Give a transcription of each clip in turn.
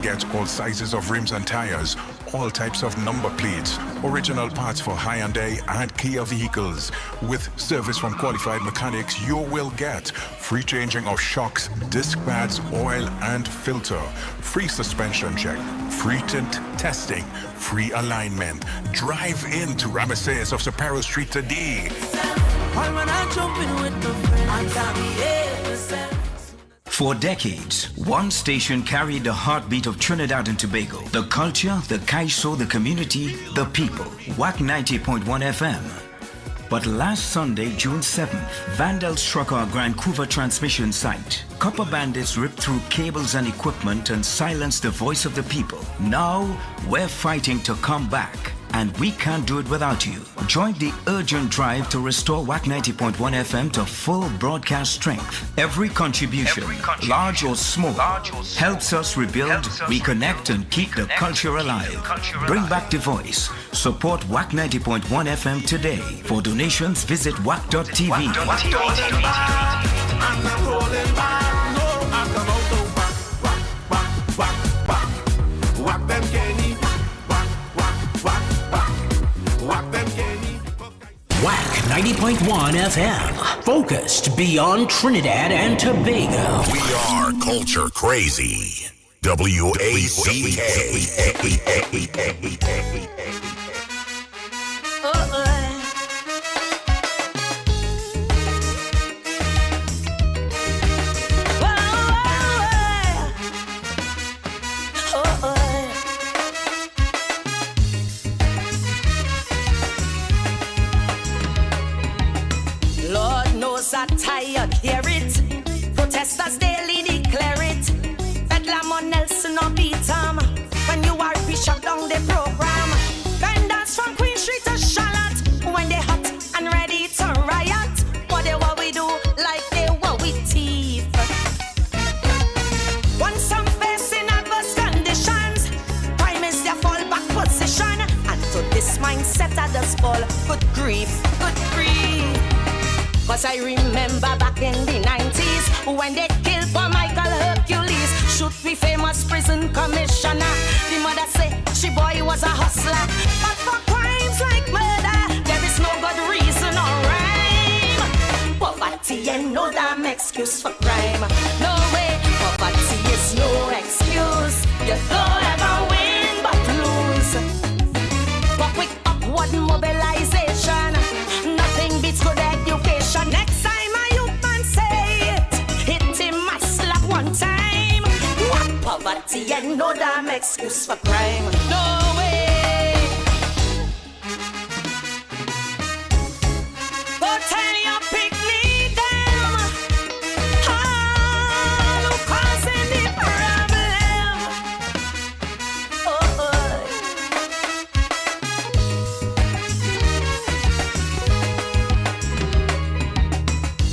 Get all sizes of rims and tires, all types of number plates, original parts for Hyundai and Kia vehicles. With service from qualified mechanics, you will get free changing of shocks, disc pads, oil and filter, free suspension check, free tint testing, free alignment. Drive into Ramesses of Saparo Street today. For decades, one station carried the heartbeat of Trinidad and Tobago. The culture, the kaiso, the community, the people. Wack 90.1 FM. But last Sunday, June 7th, vandals struck our Grand Couva transmission site. Copper bandits ripped through cables and equipment and silenced the voice of the people. Now, we're fighting to come back. And we can't do it without you. Join the urgent drive to restore Wack 90.1 FM to full broadcast strength. Every contribution, large or small, helps us rebuild, reconnect, and keep the culture alive. Bring back the voice. Support Wack 90.1 FM today. For donations, visit wack.tv. Wack 90.1 FM, focused beyond Trinidad and Tobago. We are culture crazy. WACK. I'm tired, hear it. Protesters daily declare it. Bedlam on Nelson or Beatam. When you are shut down the program. Vendors from Queen Street to Charlotte. When they hot and ready to riot. What we do like they what we thief. Once some facing adverse conditions, prime is their fallback position. And to this mindset I just fall. Good grief, good grief. Cause I remember back in the 90s when they killed for Michael Hercules. Shoot the famous prison commissioner. The mother say she boy was a hustler. But for crimes like murder, there is no good reason or rhyme. Poverty ain't no damn excuse for crime. No way, poverty is no excuse. You don't ever win but lose. But with upward mobilization, nothing beats good education. Next time a youth man say it, hit him a slap one time. What poverty and no damn excuse for crime. No way. Go tell your picnic them all who causing the problem. Oh.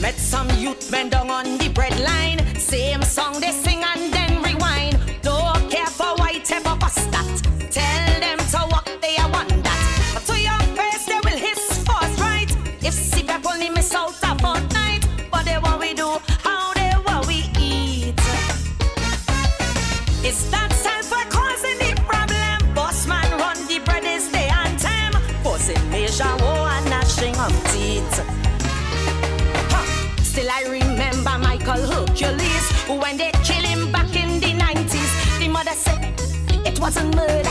Met some youth men down on the bread line. Same song they sing and then rewind. Don't care for white ever bust that. Tell them to walk they want that. But to your face they will hiss first right. If see people only miss out a fortnight. But they what we do, how they what we eat. Is that self causing the problem? Boss man run the bread is the anthem. Forcing measure war and gnashing of teeth. Still I remember Michael Hercules when they killed him back in the 90s. The mother said it wasn't murder.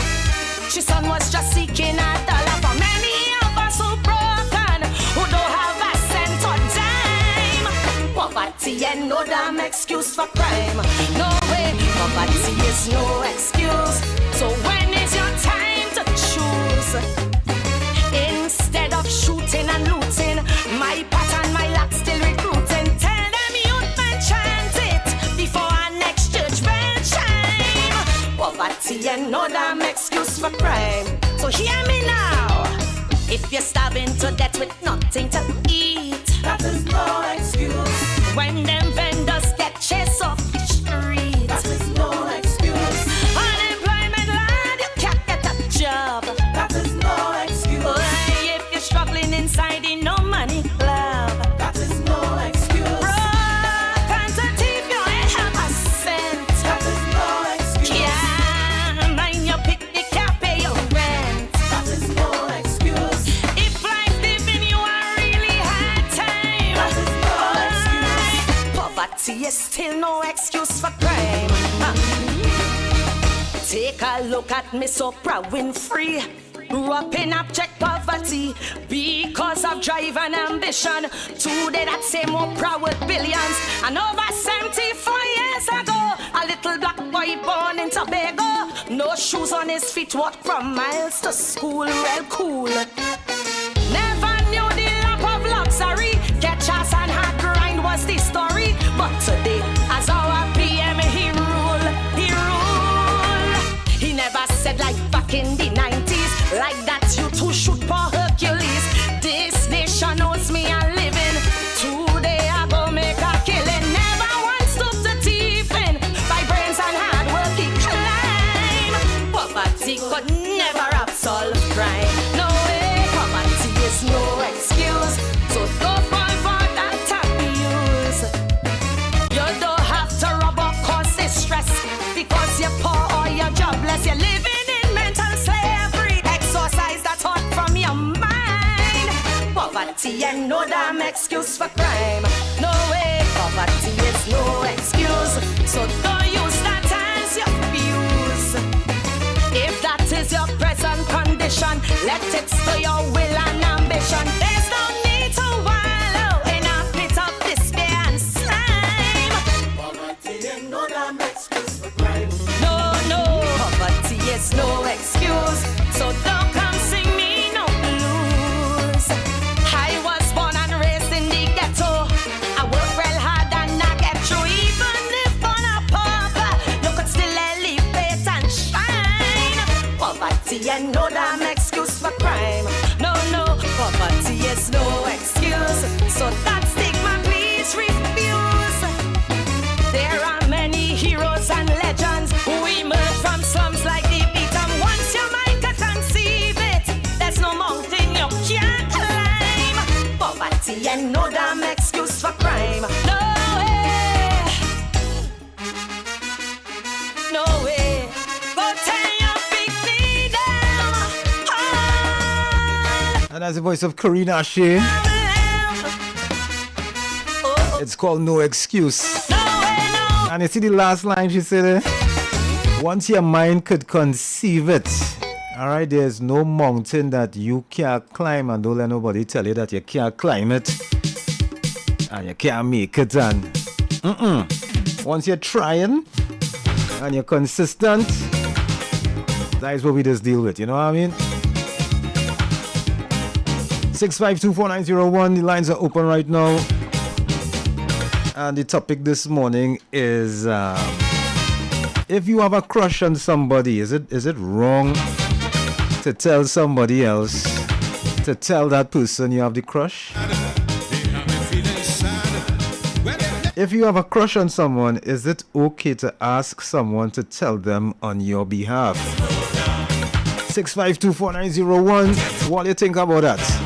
She son was just seeking a dollar. For many of us who broken, who don't have a cent or dime. Poverty and no damn excuse for crime. No way, poverty is no excuse. So when is your time to choose? Instead of shooting and looting, my pat and my lack still recruiting. Tell them youth men chant it before our next judgment time. Poverty and no damn excuse for crime. So hear me now. If you're starving to death with nothing to eat, that is no excuse. When them vendors get chased off the street, that is no excuse. Unemployment lad, you can't get a job, that is no excuse. If you're struggling inside in no money club, that is no excuse. Broke and to thief, you ain't have a cent, that is no excuse. Yeah. excuse for crime. Take a look at me, so proud, Winfrey. Grew up in abject poverty because of drive and ambition. Today that same Oprah with billions. And over 74 years ago, a little black boy born in Tobago. No shoes on his feet, walked from miles to school, real cool. Never knew the lap of luxury. Get chance and hard grind was the story. But today, as our PM, he rule. He never said like back in the 90s, like that you two shoot for Hercules. This nation knows me and living. Today I go make a killing. Never once took the thief in. By brains and hard work he climb. Poverty could never absolve crime. No way, poverty is no excuse. So don't fall for that abuse. You don't have to rob or cause distress because you're poor or you're jobless. You're living in mental slavery. Exorcise that thought from your mind. Poverty ain't no damn excuse for crime. No way, poverty is no excuse. So don't use that as your fuse. If that is your present condition, let it stay your will and ambition. There's no need to wallow in a pit of despair and slime. Poverty ain't no damn excuse for crime. No, poverty is no excuse. So don't come sing me no blues. I was born and raised in the ghetto. I work real hard and I get through. Even if on a pauper, you could still elevate and shine. Poverty ain't no damn excuse for crime. No, poverty is no excuse. So that stigma, please refuse. There are many heroes and legends who emerge from slums like the beaten. Once your mind can conceive it, there's no mountain you can't climb. Poverty ain't no damn excuse for crime. No way. No way. Go tell your big leader. And that's the voice of Karina Shea. It's called No Excuse. And you see the last line she said, once your mind could conceive it, alright, there's no mountain that you can't climb, and don't let nobody tell you that you can't climb it and you can't make it. And once you're trying and you're consistent, that is what we just deal with, you know what I mean? 6524901, the lines are open right now. And the topic this morning is if you have a crush on somebody, is it wrong to tell somebody else, to tell that person you have the crush? If you have a crush on someone, is it okay to ask someone to tell them on your behalf? 6524901, what do you think about that?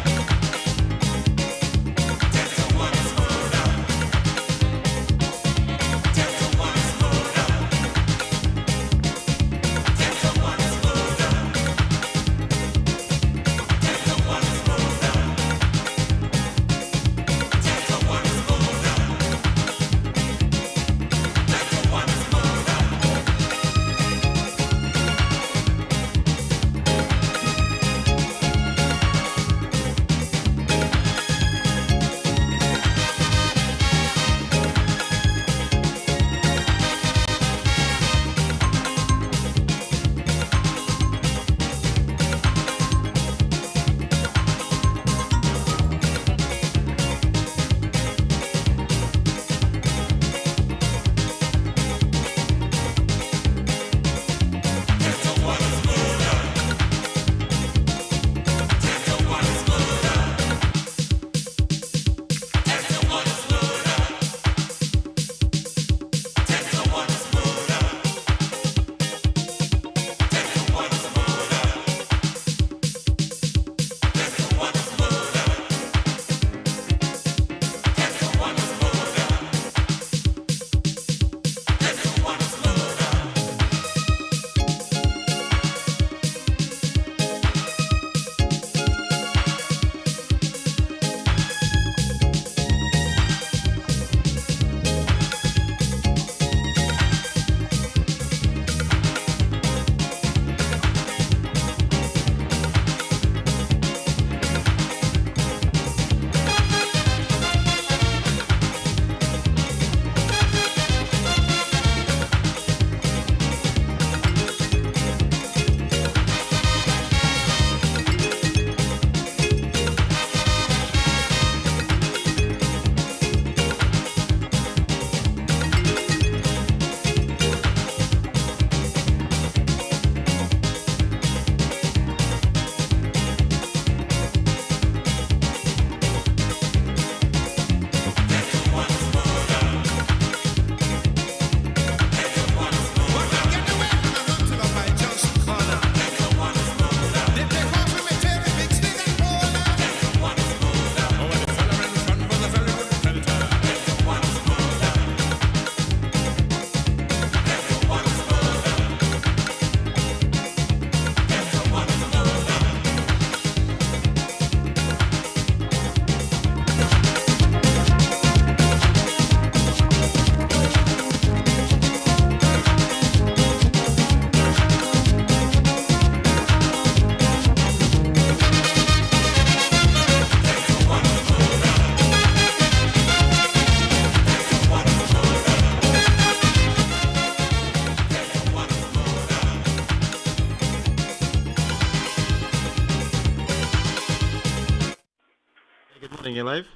morning, your life.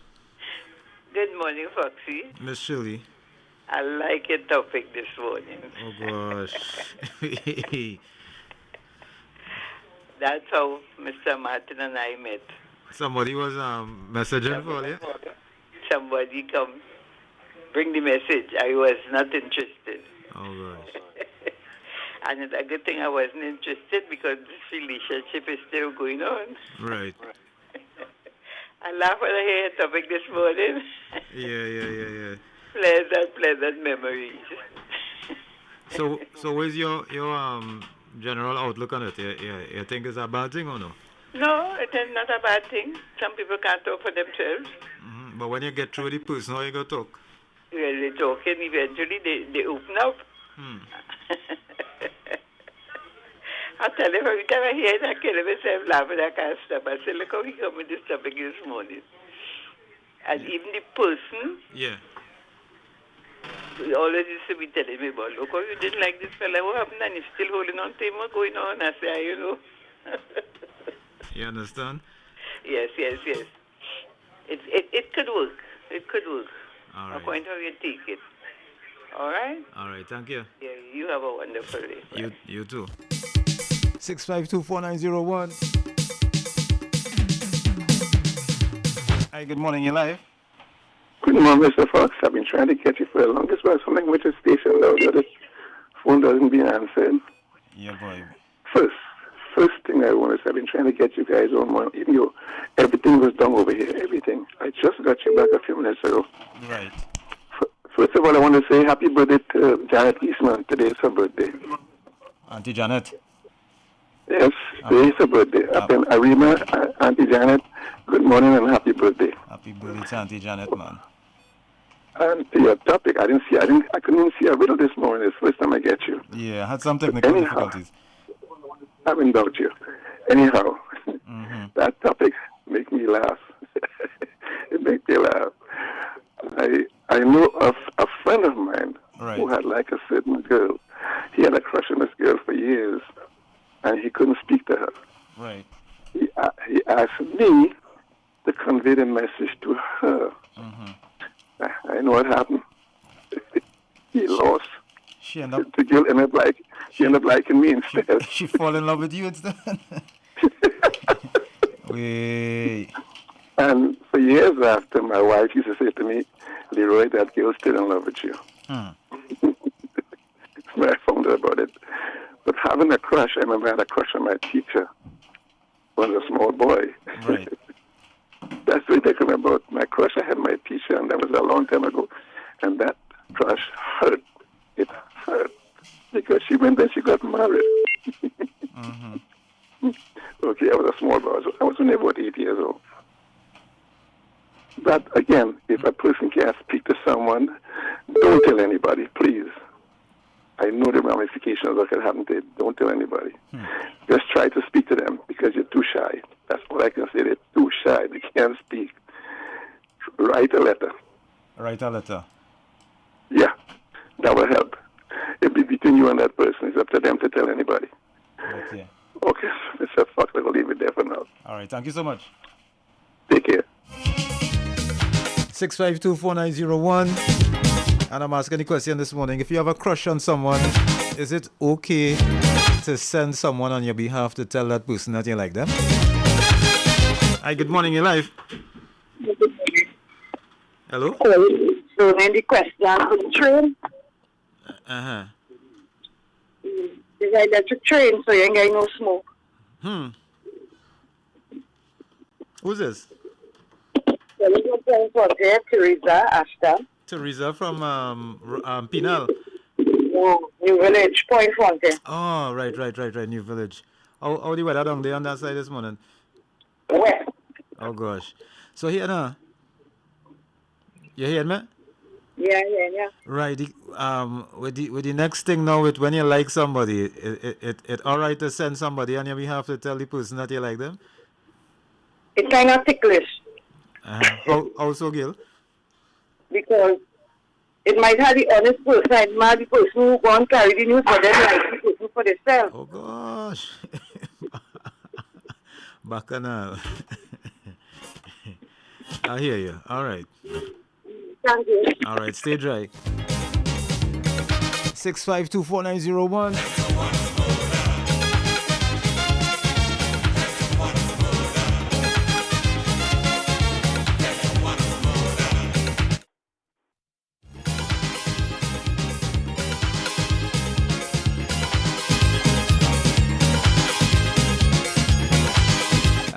Good morning, Foxy. Miss Shirley. I like your topic this morning. Oh gosh. That's how Mr. Martin and I met. Somebody was messaging for you. Somebody come bring the message. I was not interested. Oh gosh. And it's a good thing I wasn't interested because this relationship is still going on. Right. I laugh when I hear your topic this morning. Yeah. Pleasant memories. So what's your general outlook on it? You think it's a bad thing or no? No, it is not a bad thing. Some people can't talk for themselves. Mm-hmm. But when you get through the person, how you go talk? Well, they talk and eventually they open up. I tell you, every time I hear it, I kill myself laughing. I can't stop. I say, look how he come with this topic this morning. And even the person, Yeah. he always used to be telling me about, look how you didn't like this fella. What happened? And he's still holding on to him. What's going on? I say, you know. You understand? Yes. It could work. It could work. All I'm right. going to have you take it. All right? All right. Thank you. Yeah, you have a wonderful day. You too. 6524901. Hi, good morning, you live. Good morning, Mr. Fox. I've been trying to catch you for the longest while. Something with the station now. The phone doesn't being answered. Yeah, boy. First thing I want to say, I've been trying to get you guys on one. Even though everything was done over here, everything. I just got you back a few minutes ago. Right. First of all, I want to say happy birthday to Janet Eastman. Today is her birthday. Auntie Janet. Yes, today is her birthday. Up in Arima, Auntie Janet, good morning and happy birthday. Happy birthday to Auntie Janet, man. And to your topic, I couldn't even see a riddle this morning. It's the first time I get you. Yeah, I had some technical difficulties. I haven't doubt you. Anyhow, that topic makes me laugh. It makes me laugh. I know of a friend of mine who had like a certain girl. He had a crush on this girl for years, and he couldn't speak to her. Right. He asked me to convey the message to her. I know what happened. He lost. She ended up. The girl ended up liking me instead. She fall in love with you instead. Wait. And for years after, my wife used to say to me, Leroy, that girl's still in love with you. That's where I found out about it. But having a crush, I remember I had a crush on my teacher when I was a small boy. Right. That's what I think about. My crush, I had my teacher, and that was a long time ago. And that crush hurt. It hurt. Because she went and she got married. Okay, I was a small boy. I was only about 8 years old. But again, if a person can't speak to someone, don't tell anybody, please. I know the ramifications of what can happen to it. Don't tell anybody. Just try to speak to them because you're too shy. That's all I can say. They're too shy. They can't speak. Write a letter. Write a letter. Yeah, that will help. It'll be between you and that person. It's up to them to tell anybody. Okay. Okay, Mr. Fox, I will leave it there for now. All right. Thank you so much. Take care. 6524901. And I'm asking the question this morning. If you have a crush on someone, is it okay to send someone on your behalf to tell that person that you like them? Hi, good morning, your life. Hello? So then the question for the train. It's an electric train, so you ain't getting no smoke. Who's this? So we go playing for there, Teresa Ashton. Teresa from Pinal. No, New Village, Point Frontier. Oh, right, New Village. How the weather down there on that side this morning? West. Oh gosh. So here now. You hear me? Yeah. Right. With the next thing now, with when you like somebody, it all right to send somebody on your behalf to tell the person that you like them? It's kind of ticklish. How so, Gil? Because it might have the honest person, it might be the person who go and carry the news for them, like the person for themselves. Oh gosh. Bacchanal. I hear you. All right. Thank you. All right, stay dry. 6524901.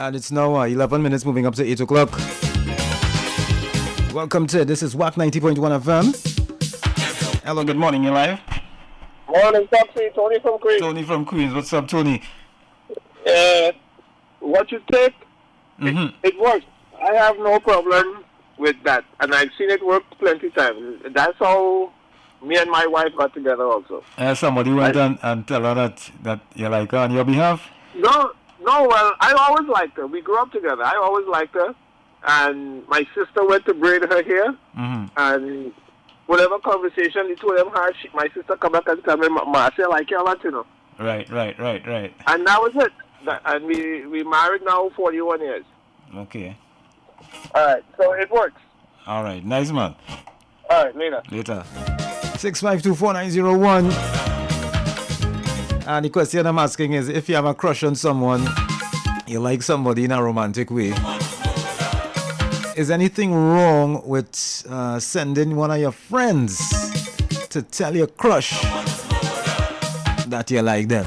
And it's now 11 minutes moving up to 8 o'clock. Welcome to This is Wack 90.1 FM. Hello, good morning, you live? Morning, Taxi. Tony from Queens. Tony from Queens. What's up, Tony? What you take, it works. I have no problem with that. And I've seen it work plenty times. That's how me and my wife got together also. Somebody went and tell her that you like her on your behalf? No, well, I always liked her. We grew up together. I always liked her. And my sister went to braid her hair. And whatever conversation the two of them had, my sister come back and tell me, Ma, I like you a lot, you know. Right. And that was it. And we married now 41 years. Okay. All right, so it works. All right, nice man. All right, later. 6524901. And the question I'm asking is, if you have a crush on someone, you like somebody in a romantic way, is anything wrong with sending one of your friends to tell your crush that you like them?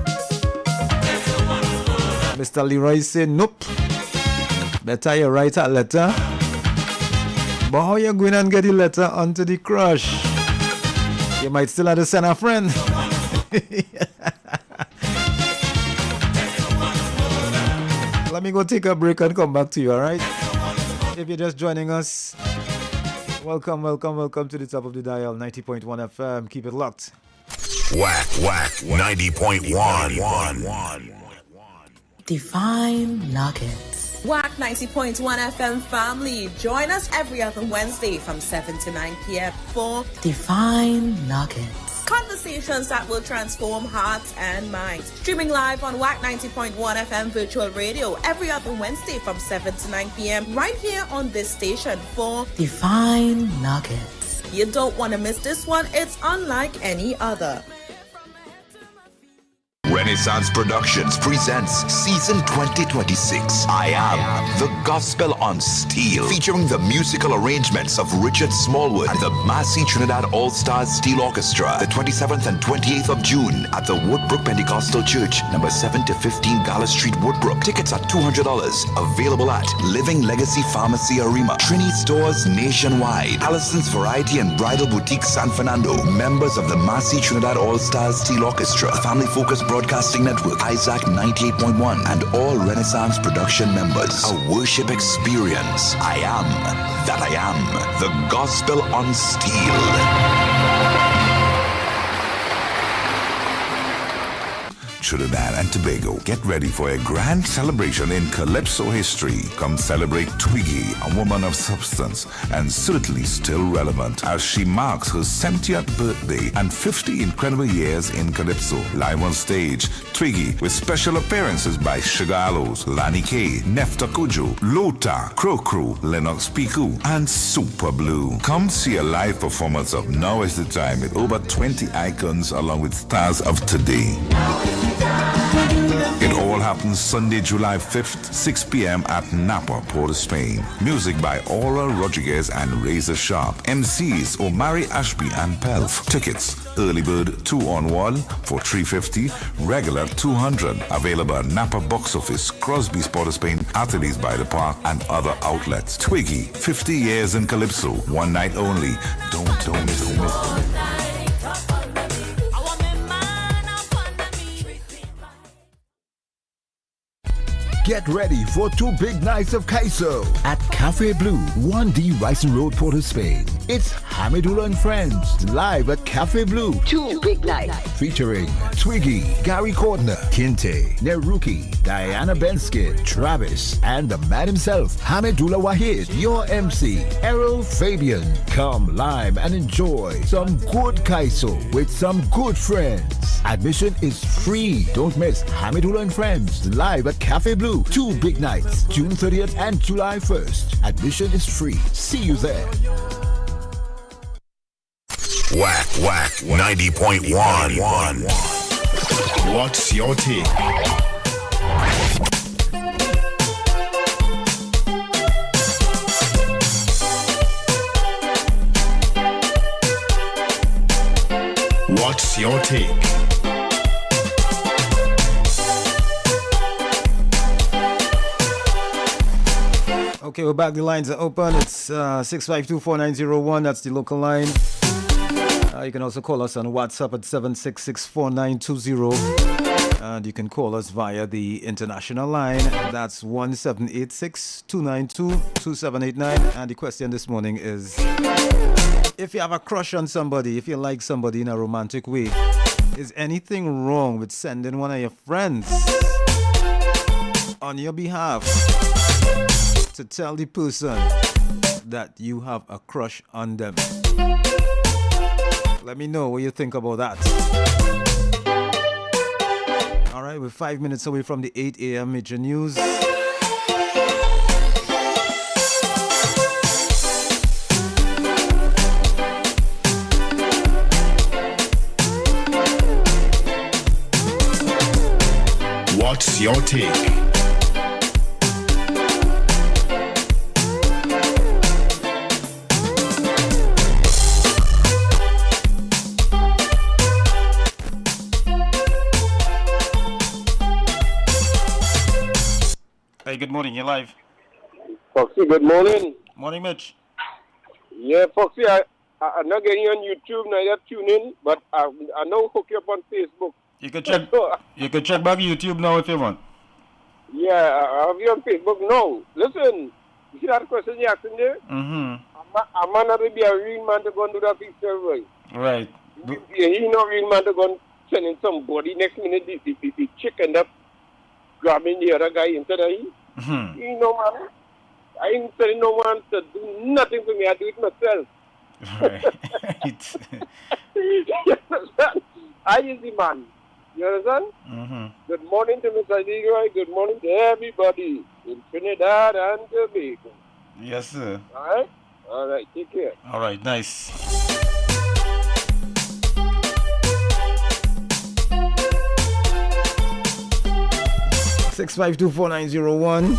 Mr. Leroy said, nope. Better you write a letter. But how you going and get the letter onto the crush? You might still have to send a friend. Let me go take a break and come back to you, alright? If you're just joining us, welcome to the top of the dial, 90.1 FM. Keep it locked. Wack 90.1. Divine Nuggets. Wack 90.1 FM family. Join us every other Wednesday from 7 to 9 p.m. for Divine Nuggets. Conversations that will transform hearts and minds. Streaming live on Wack 90.1 FM virtual radio every other Wednesday from 7 to 9 p.m. right here on this station for Divine Nuggets. You don't want to miss this one. It's unlike any other. Renaissance Productions presents Season 2026. I Am the Gospel on Steel, featuring the musical arrangements of Richard Smallwood and the Massey Trinidad All-Stars Steel Orchestra, the 27th and 28th of June at the Woodbrook Pentecostal Church, number 7 to 15 Gala Street, Woodbrook. Tickets are $200. Available at Living Legacy Pharmacy Arima, Trini Stores nationwide, Allison's Variety and Bridal Boutique San Fernando, members of the Massey Trinidad All-Stars Steel Orchestra, Family Focus Broadcasting Network, Isaac 98.1, and all Renaissance production members. A worship experience. I am that I am. The Gospel on Steel. Trinidad and Tobago, get ready for a grand celebration in Calypso history. Come celebrate Twiggy, a woman of substance and certainly still relevant, as she marks her 70th birthday and 50 incredible years in Calypso. Live on stage, Twiggy, with special appearances by Shagalos, Lani K, Nefta Kujo, Lota, Crow Crew, Lennox Piku, and Super Blue. Come see a live performance of Now Is the Time with over 20 icons along with stars of today. It all happens Sunday, July 5th, 6 p.m. at Napa, Port of Spain. Music by Aura Rodriguez and Razor Sharp. MCs Omari Ashby and Pelf. Tickets, early bird 2 on 1 for $350, regular $200. Available at Napa Box Office, Crosby's Port of Spain, Ateliers by the Park, and other outlets. Twiggy, 50 years in Calypso, one night only. Don't miss it. Get ready for 2 big nights of Kaiso at Cafe Blue, 1D Ryson Road, Port of Spain. It's Hamidullah and Friends live at Cafe Blue. 2 big nights featuring Twiggy, Gary Cordner, Kinte, Neruki, Diana Benskin, Travis, and the man himself, Hamidullah Wahid, your MC, Errol Fabian. Come live and enjoy some good Kaiso with some good friends. Admission is free. Don't miss Hamidullah and Friends live at Cafe Blue, 2. 2 big nights, June 30th and July 1st. Admission is free. See you there. Wack 90.1. What's your take? What's your take? Okay, we're back. The lines are open. It's 652-4901. That's the local line. You can also call us on WhatsApp at 766-4920. And you can call us via the international line. That's 1786-292-2789. And the question this morning is, if you have a crush on somebody, if you like somebody in a romantic way, is anything wrong with sending one of your friends on your behalf to tell the person that you have a crush on them? Let me know what you think about that. All right, we're 5 minutes away from the 8 a.m. major news. What's your take? Hey, good morning. You're live. Foxy, good morning. Morning, Mitch. Yeah, Foxy, I'm not getting on YouTube, neither tune in, but I now hook you up on Facebook. You can check. You can check back YouTube now if you want. Yeah, I have you on Facebook now. Listen, you see that question you asked there? Mm-hmm. A man not be a real man to go and do that himself, right? Right. He no real man to go and send in somebody. Next minute, the chick end up grabbing the other guy instead of him. Mm-hmm. You know, man, I ain't telling no one to do nothing for me. I do it myself. Right. You understand? I is the man. You understand? Mm-hmm. Good morning to Mr. Leroy. Good morning to everybody in Trinidad and Tobago. Yes, sir. All right? All right. Take care. All right. Nice. Six 652-4901.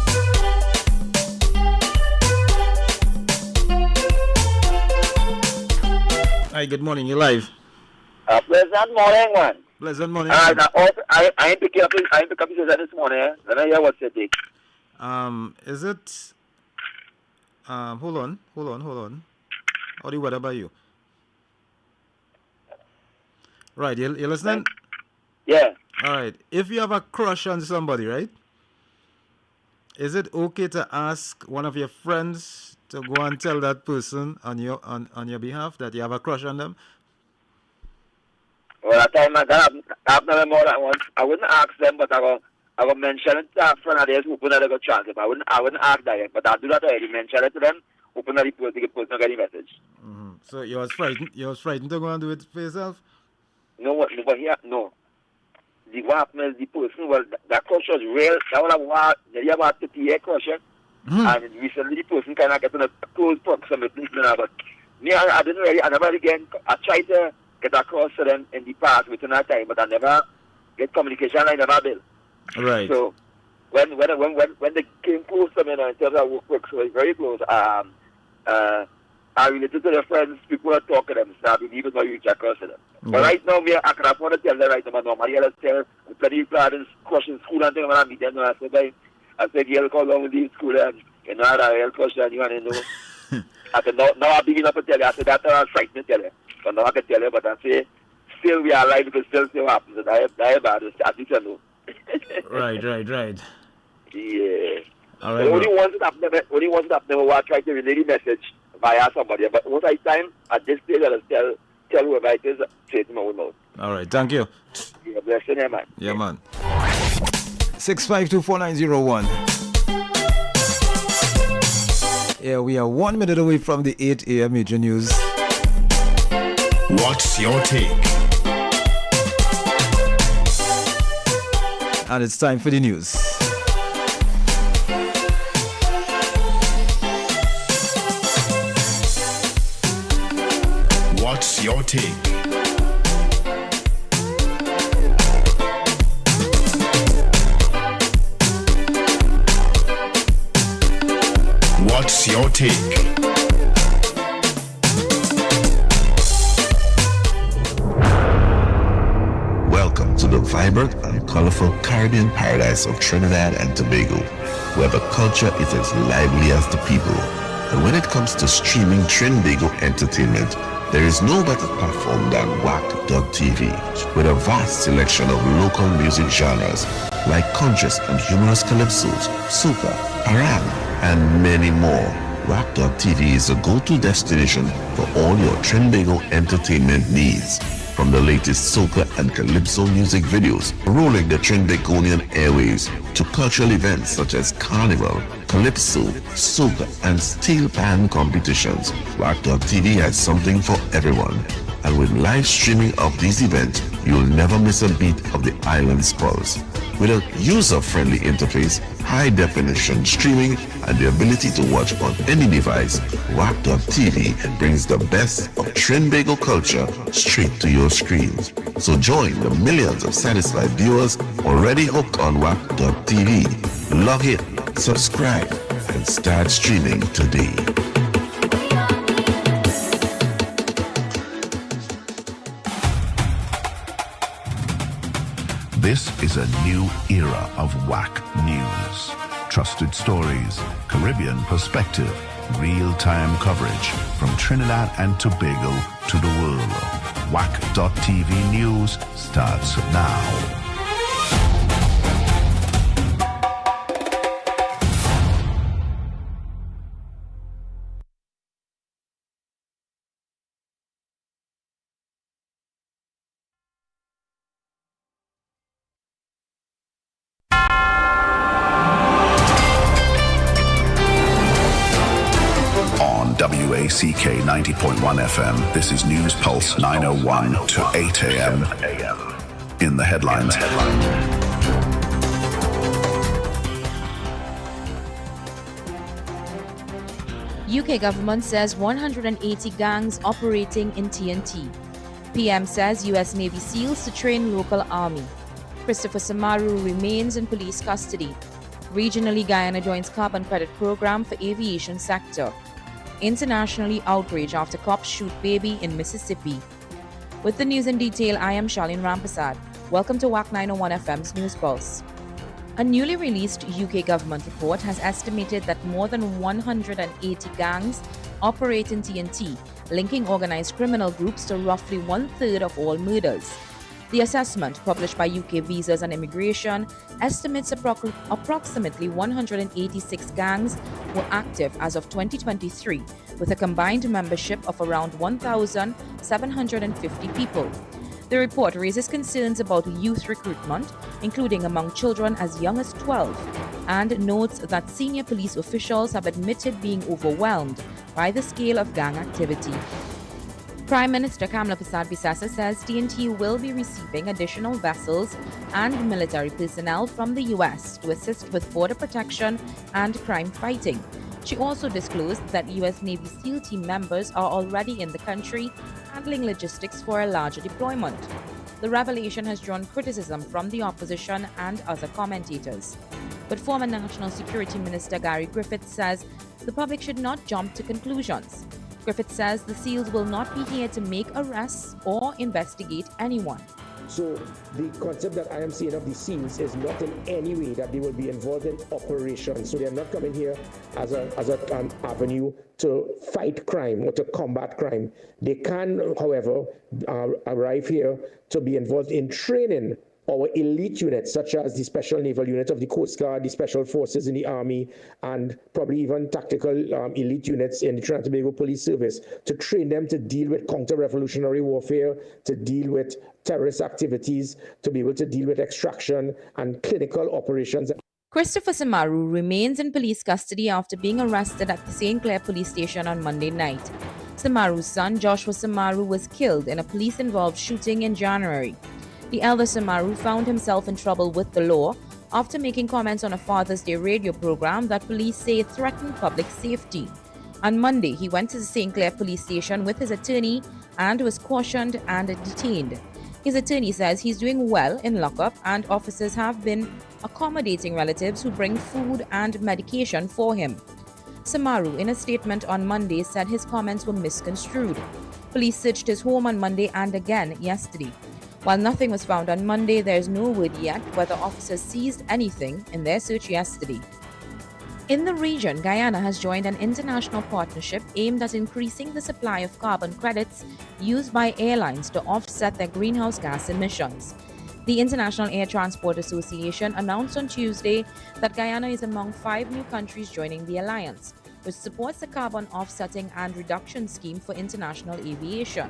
Hi, good morning. You're live. Pleasant morning, man. Pleasant morning. I ain't picking up this morning. Let me hear what's your take. Is it? Hold on. How the weather by you? Right, you listening? Yeah. All right. If you have a crush on somebody, right? Is it okay to ask one of your friends to go and tell that person on your behalf that you have a crush on them? Well, I tell my God, I've never more than once. I wouldn't ask them, but I will mention it to a friend of theirs who put another chance. I wouldn't ask that yet, but I'll do that already. Mention it to them, open the post, the person get the message. Mm-hmm. So you was frightened to go and do it for yourself? No. What happened is the person, well, that crush was real. That was about 30-year crush. And recently the person kind of get in a close proximity. But me, I never again, I tried to get across to them in the past within that time, but I never get communication. I never build. Right. So when they came close to me in terms of work, so it's very close. I related to their friends, people are talking to them, so I believe it's not you reach across to them. But right now, I can afford to tell them right now, normally I just tell plenty of parents, crushing school and things when I meet them, I said, girl, come along with leave school and you know, I had a real crush on you and you know. I said, now I begin up to tell you, I said, that's what I was frightened to tell you. But now I can tell you, but I say, still we are alive because still happens, and I have bad, at least I know. Right. Yeah. All right. Only once it happened, I tried to relay the message via somebody, but most of the time, at this stage, I'll tell whoever it is, say it in my own mouth. All right, thank you. Yeah, bless you, man. Yeah, man. 652-4901. Yeah, we are 1 minute away from the 8 a.m. major news. What's your take? And it's time for the news. What's your take? What's your take? Welcome to the vibrant and colorful Caribbean paradise of Trinidad and Tobago, where the culture is as lively as the people. And when it comes to streaming Trinbago entertainment, there is no better platform than Wack.tv, with a vast selection of local music genres like conscious and humorous calypsos, soca, parang, and many more. Wack.tv is a go-to destination for all your Trinbago entertainment needs. From the latest soca and calypso music videos rolling the Trinbagonian airwaves to cultural events such as carnival, calypso, soca, and steel pan competitions, Wack.tv has something for everyone. And with live streaming of these events, you'll never miss a beat of the island's pulse. With a user-friendly interface, high-definition streaming, and the ability to watch on any device, Wack.tv brings the best of Trinbago culture straight to your screens. So join the millions of satisfied viewers already hooked on Wack.tv. Log in, subscribe, and start streaming today. This is a new era of Wack News. Trusted stories, Caribbean perspective, real-time coverage from Trinidad and Tobago to the world. Wack.tv News starts now. WACK 90.1 FM. This is News Pulse 9:01 to 8 a.m. In the headlines. UK government says 180 gangs operating in TNT. PM says US Navy SEALs to train local army. Christopher Samaru remains in police custody. Regionally, Guyana joins carbon credit program for aviation sector. Internationally, outrage after cops shoot baby in Mississippi. With the news in detail, I am Charlene Rampasad. Welcome to WAC 901 FM's News Pulse. A newly released UK government report has estimated that more than 180 gangs operate in TNT, linking organized criminal groups to roughly one-third of all murders. The assessment, published by UK Visas and Immigration, estimates approximately 186 gangs were active as of 2023, with a combined membership of around 1,750 people. The report raises concerns about youth recruitment, including among children as young as 12, and notes that senior police officials have admitted being overwhelmed by the scale of gang activity. Prime Minister Kamla Persad-Bissessar says TNT will be receiving additional vessels and military personnel from the US to assist with border protection and crime fighting. She also disclosed that US Navy SEAL team members are already in the country handling logistics for a larger deployment. The revelation has drawn criticism from the opposition and other commentators. But former National Security Minister Gary Griffiths says the public should not jump to conclusions. Griffith says the SEALs will not be here to make arrests or investigate anyone. So the concept that I am seeing of the SEALs is not in any way that they will be involved in operations. So they are not coming here as an avenue to fight crime or to combat crime. They can, however, arrive here to be involved in training our elite units, such as the Special Naval Unit of the Coast Guard, the Special Forces in the Army, and probably even tactical elite units in the Trinidad and Tobago Police Service, to train them to deal with counter-revolutionary warfare, to deal with terrorist activities, to be able to deal with extraction and clinical operations. Christopher Samaru remains in police custody after being arrested at the St. Clair police station on Monday night. Samaru's son, Joshua Samaru, was killed in a police-involved shooting in January. The elder Samaru found himself in trouble with the law after making comments on a Father's Day radio program that police say threatened public safety. On Monday, he went to the St. Clair police station with his attorney and was cautioned and detained. His attorney says he's doing well in lockup and officers have been accommodating relatives who bring food and medication for him. Samaru, in a statement on Monday, said his comments were misconstrued. Police searched his home on Monday and again yesterday. While nothing was found on Monday, there is no word yet whether officers seized anything in their search yesterday. In the region, Guyana has joined an international partnership aimed at increasing the supply of carbon credits used by airlines to offset their greenhouse gas emissions. The International Air Transport Association announced on Tuesday that Guyana is among 5 new countries joining the alliance, which supports the carbon offsetting and reduction scheme for international aviation.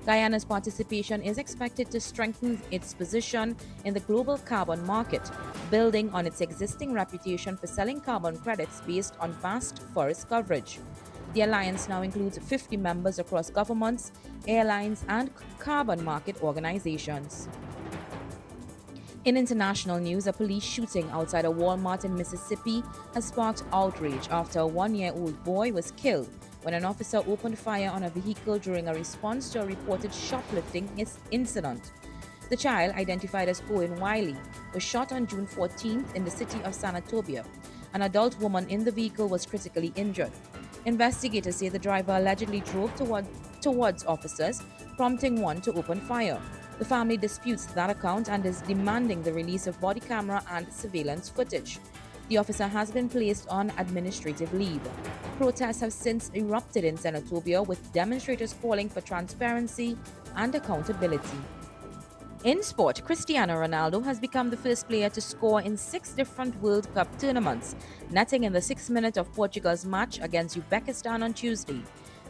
Guyana's participation is expected to strengthen its position in the global carbon market, building on its existing reputation for selling carbon credits based on vast forest coverage. The alliance now includes 50 members across governments, airlines, and carbon market organizations. In international news, a police shooting outside a Walmart in Mississippi has sparked outrage after a 1-year-old boy was killed when an officer opened fire on a vehicle during a response to a reported shoplifting incident. The child, identified as Cohen Wiley, was shot on June 14th in the city of Sanatobia. An adult woman in the vehicle was critically injured. Investigators say the driver allegedly drove towards officers, prompting one to open fire. The family disputes that account and is demanding the release of body camera and surveillance footage. The officer has been placed on administrative leave. Protests have since erupted in Senatobia, with demonstrators calling for transparency and accountability. In sport, Cristiano Ronaldo has become the first player to score in 6 different World Cup tournaments, netting in the 6th minute of Portugal's match against Uzbekistan on Tuesday.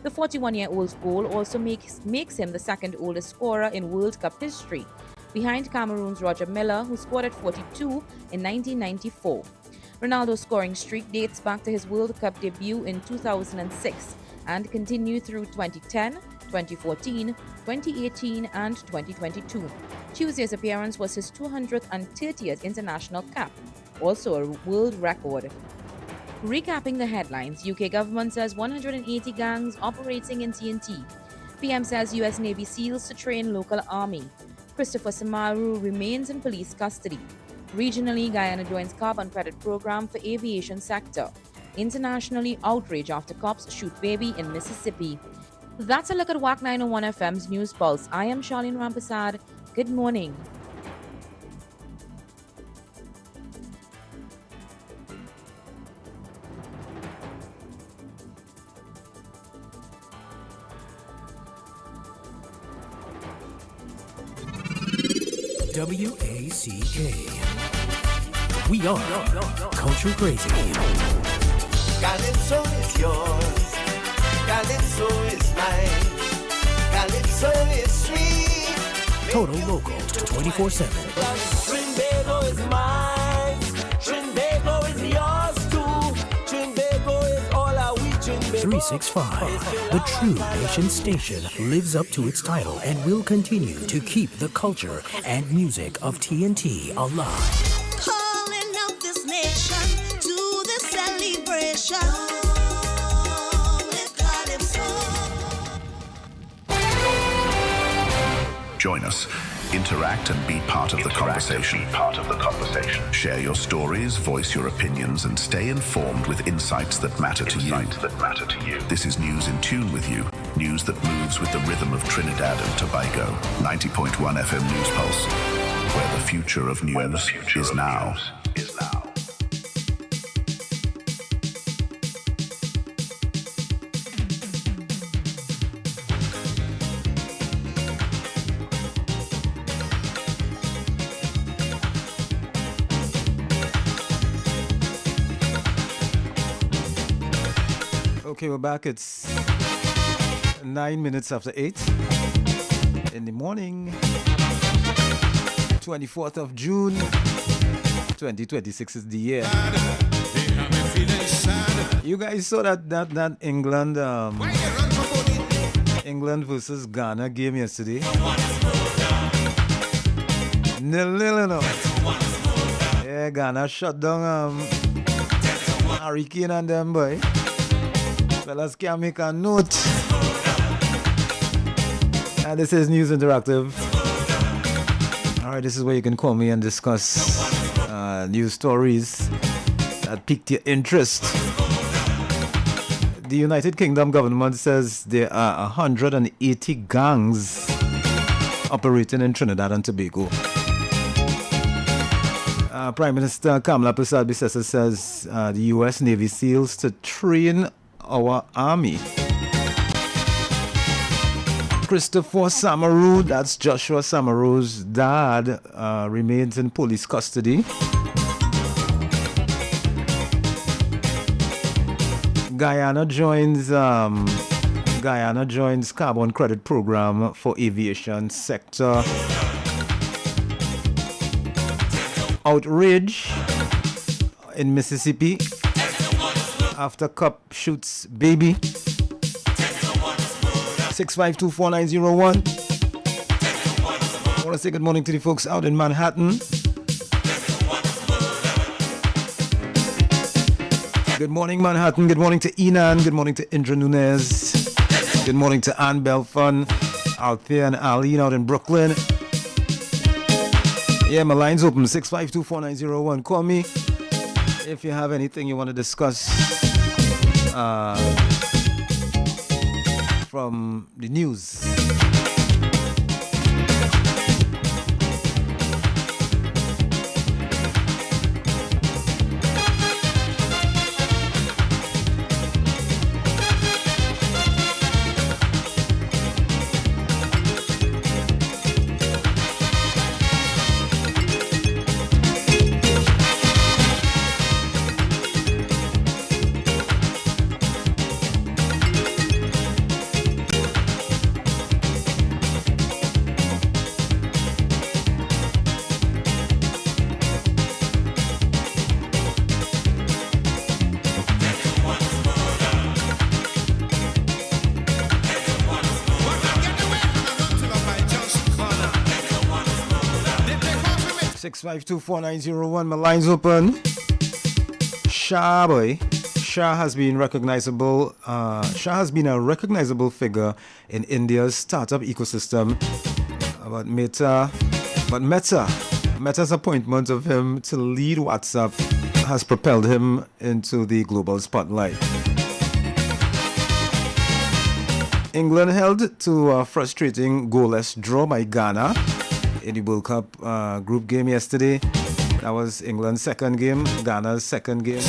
The 41-year-old's goal also makes him the second oldest scorer in World Cup history, behind Cameroon's Roger Miller, who scored at 42 in 1994. Ronaldo's scoring streak dates back to his World Cup debut in 2006 and continued through 2010, 2014, 2018 and 2022. Tuesday's appearance was his 230th international cap, also a world record. Recapping the headlines, UK government says 180 gangs operating in TNT. PM says US Navy SEALs to train local army. Christopher Samaru remains in police custody. Regionally, Guyana joins carbon credit program for aviation sector. Internationally, outrage after cops shoot baby in Mississippi. That's a look at Wack 901 FM's News Pulse. I am Charlene Rampasad. Good morning. WACK. We are Culture Crazy. Calypso is yours. Calypso is mine. Calypso is sweet. Total local 24/7. Trinbago is mine. Trinbago is yours too. Trinbago is all our we Trinbago. 365. The True Nation station lives up to its title and will continue to keep the culture and music of TNT alive. Calling out this nation to the celebration. Join us. Interact and be part of the conversation. Share your stories, voice your opinions, and stay informed with insights that matter to you. This is news in tune with you. News that moves with the rhythm of Trinidad and Tobago. 90.1 FM News Pulse, where the future of news is now. Okay, we're back. It's 9 minutes after 8 in the morning, 24th of June, 2026 is the year. You guys saw that England England versus Ghana game yesterday? 0-0. Yeah, Ghana shut down Harry Kane and them, boy. Fellas can make a note. This is News Interactive. All right, this is where you can call me and discuss news stories that piqued your interest. The United Kingdom government says there are 180 gangs operating in Trinidad and Tobago. Prime Minister Kamala Persad-Bissessar says the U.S. Navy SEALs to train our army. Christopher Samaru, that's Joshua Samaru's dad, remains in police custody. Guyana joins carbon credit program for aviation sector. Outrage in Mississippi after cop shoots baby. 6524901. I want to say good morning to the folks out in Manhattan. Good morning, Manhattan. Good morning to Enan. Good morning to Indra Nunez. Good morning to Ann Belfun, Althea and Aline out in Brooklyn. Yeah, my line's open, 6524901. Call me if you have anything you want to discuss from the news. 6524901. My line's open. Shah has been a recognizable figure in India's startup ecosystem. But Meta's appointment of him to lead WhatsApp has propelled him into the global spotlight. England held to a frustrating goalless draw by Ghana in the World Cup group game yesterday. That was England's second game, Ghana's second game.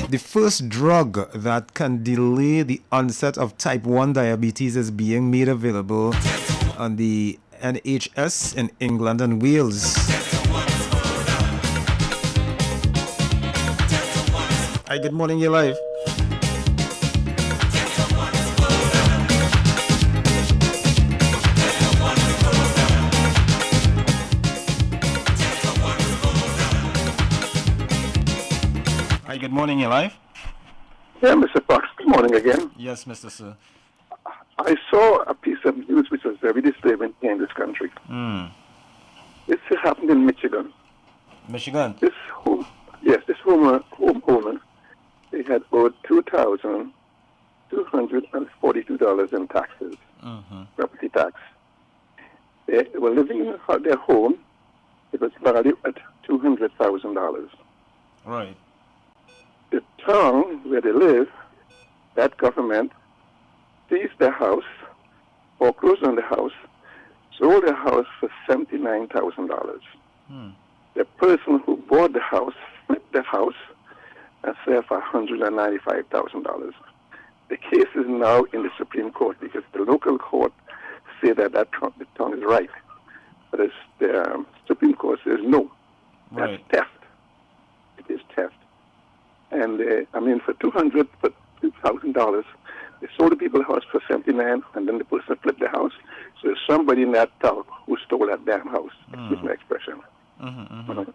The first drug that can delay the onset of type 1 diabetes is being made available on the NHS in England and Wales. Hi, good morning, you're live. Hi, good morning, you're live. Yeah, Mr. Fox, good morning again. Yes, Mr. Sir. I saw a piece of news which was very disturbing here in this country. This happened in Michigan. Michigan? This homeowner, they had owed $2,242 in taxes, property tax. They were living in their home. It was valued at $200,000. Right. The town where they live, that government seized their house, foreclosed on the house, sold the house for $79,000. The person who bought the house flipped the house and sold for $195,000. The case is now in the Supreme Court because the local court say that the town is right. But the Supreme Court says no. That's theft. It is theft. And for $200,000, they sold the people the house for $79,000, and then the person flipped the house. So there's somebody in that town who stole that damn house. Excuse my expression. And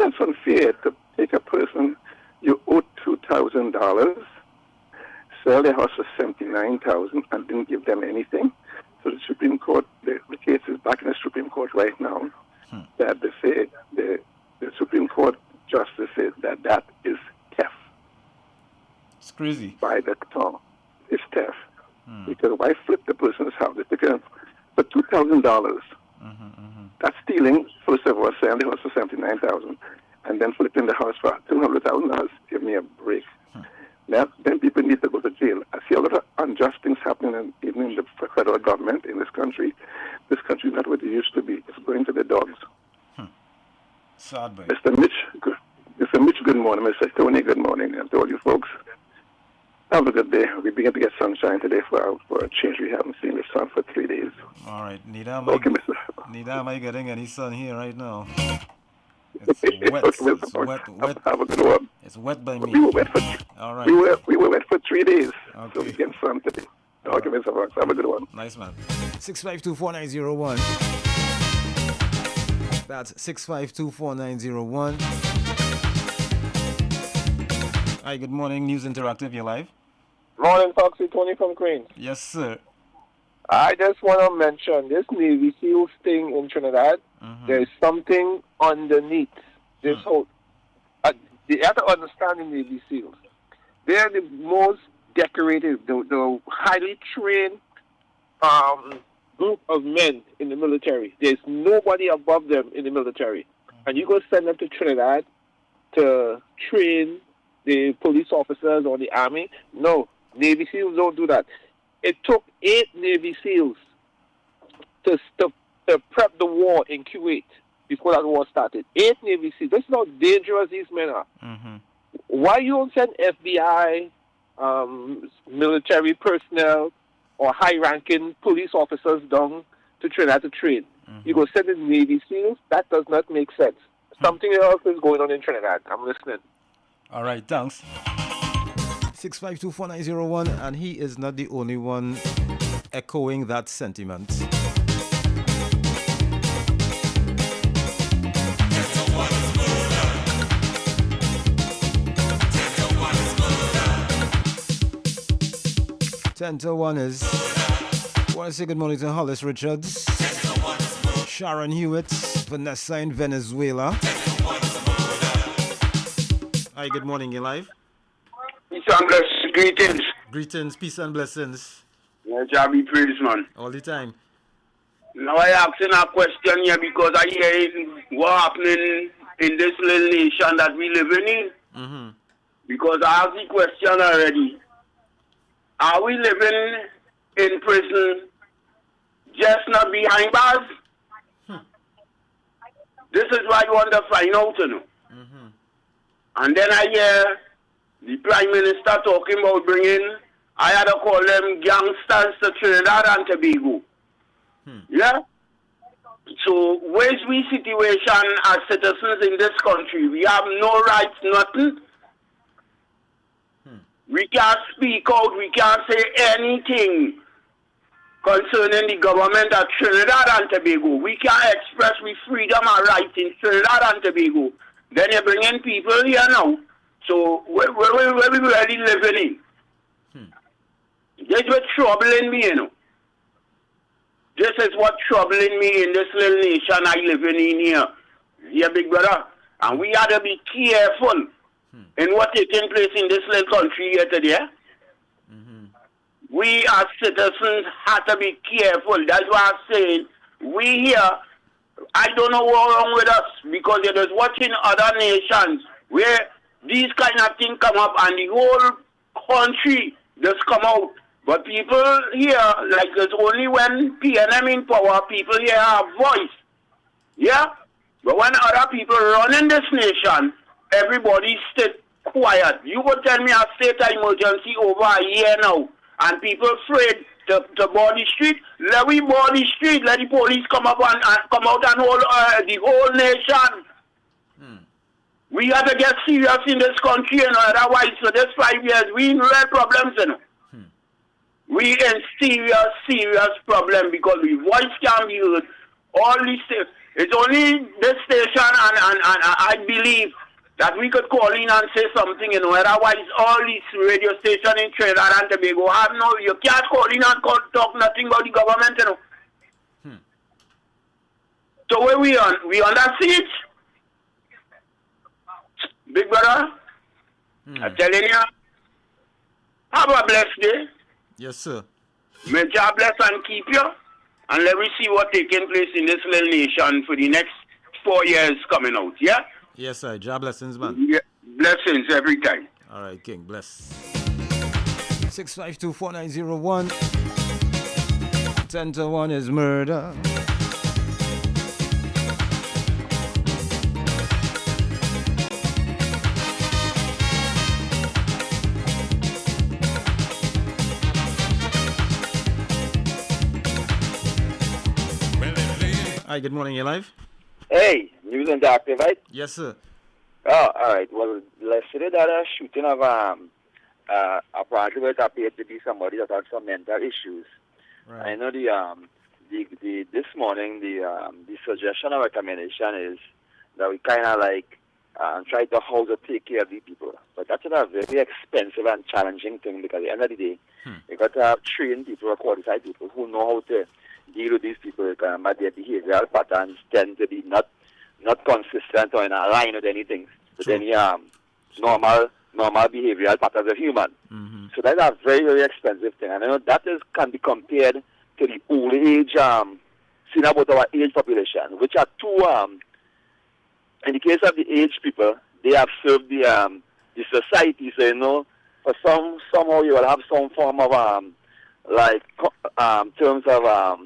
that's unfair to take a person you owe $2,000, sell the house for $79,000, and didn't give them anything. So the Supreme Court, the case is back in the Supreme Court right now. That they say the Supreme Court justice says that is theft. It's crazy. By the town. is theft. Because why flip the person's house? They take it for $2,000. That's stealing, first of all, selling the house for $79,000, and then flipping the house for $200,000. Give me a break. Then people need to go to jail. I see a lot of unjust things happening even in the federal government in this country. This country is not what it used to be. It's going to the dogs. Sad, boy. Mr. Mitch, good morning. Mr. Tony, good morning. And to all you folks, have a good day. We begin to get sunshine today for a change. We haven't seen the sun for 3 days. All right. Nida, am I getting any sun here right now? It's wet. It's wet. Have a good one. It's wet by me. We were wet for, all right. We were wet for 3 days. Okay. So we get sun today. Okay, Mr. Fox. Have a good one. Nice, man. 6524901. That's 6524901. Hi, good morning. News Interactive, you're live. Morning, Foxy. Tony from Queens. Yes, sir. I just want to mention this Navy SEALs thing in Trinidad. There's something underneath this whole. You have to understand the Navy SEALs. They're the most decorated, the highly trained group of men in the military. There's nobody above them in the military. And you go send them to Trinidad to train the police officers or the army. No, Navy SEALs don't do that. It took 8 Navy SEALs to prep the war in Kuwait before that war started. 8 Navy SEALs. This is how dangerous these men are. Why you don't send FBI, military personnel, or high-ranking police officers down to Trinidad to train? You go send the Navy SEALs? That does not make sense. Something else is going on in Trinidad. I'm listening. All right, thanks. 6524901, and he is not the only one echoing that sentiment. One is. I want to say good morning to Hollis Richards, Sharon Hewitt, Vanessa in Venezuela. Hi, good morning, you live? Peace and blessings, greetings. Greetings, peace and blessings. Yeah, shall be praised, man. All the time. Now I asking a question here because I hear what happening in this little nation that we live in. Because I asked the question already. Are we living in prison just not behind bars? This is what you want to find out, you know. And then I hear the Prime Minister talking about bringing, I had to call them gangsters to Trinidad and Tobago. Yeah? So, where's we situation as citizens in this country? We have no rights, nothing. We can't speak out, we can't say anything concerning the government of Trinidad and Tobago. We can't express we freedom and rights in Trinidad and Tobago. Then you're bringing people here now. So where we really living in? This is what's troubling me, you know. This is what's troubling me in this little nation I living in here. Yeah, big brother. And we have to be careful in what's taking place in this little country here today. We as citizens have to be careful. That's why I'm saying we here, I don't know what's wrong with us because you're just watching other nations where these kind of things come up and the whole country just come out. But people here, like it's only when PNM in power, people here have voice. Yeah? But when other people run in this nation, everybody stay quiet. You would tell me a state of emergency over a year now, and people afraid to board the street. Let we board the street. Let the police come up and come out and hold the whole nation. We have to get serious in this country, you know. Otherwise, for this 5 years, we in real problems, you know. We in serious problem because we voice can be heard. All these things. It's only this station and I believe that we could call in and say something, you know. Otherwise, all these radio stations in Trinidad and Tobago have no, you can't call in and talk nothing about the government, you know. So where we on? We on that siege? Big brother, I'm telling you, have a blessed day. Yes, sir. May God bless and keep you. And let me see what taking place in this little nation for the next 4 years coming out, yeah? Yes, sir. God blessings, man. Yeah. Blessings every time. All right, King. Bless. 652-4901. 10 to 1 is murder. Hi, good morning. You live? Hey, News Interactive, right? Yes, sir. Oh, all right. Well, yesterday that a shooting of apparently it appeared to be somebody that had some mental issues. Right. I know this morning the suggestion or recommendation is that we kind of like try to how to take care of these people, but that's a very expensive and challenging thing because at the end of the day, you got to have trained people or qualified people who know how to deal with these people, but their behavioral patterns tend to be not consistent or in a line with anything with any normal behavioral patterns of human. Mm-hmm. So that's a very, very expensive thing. And I know that can be compared to the old age, seen about our age population, which are two, in the case of the aged people, they have served the society. So, you know, for somehow you will have some form of, terms of,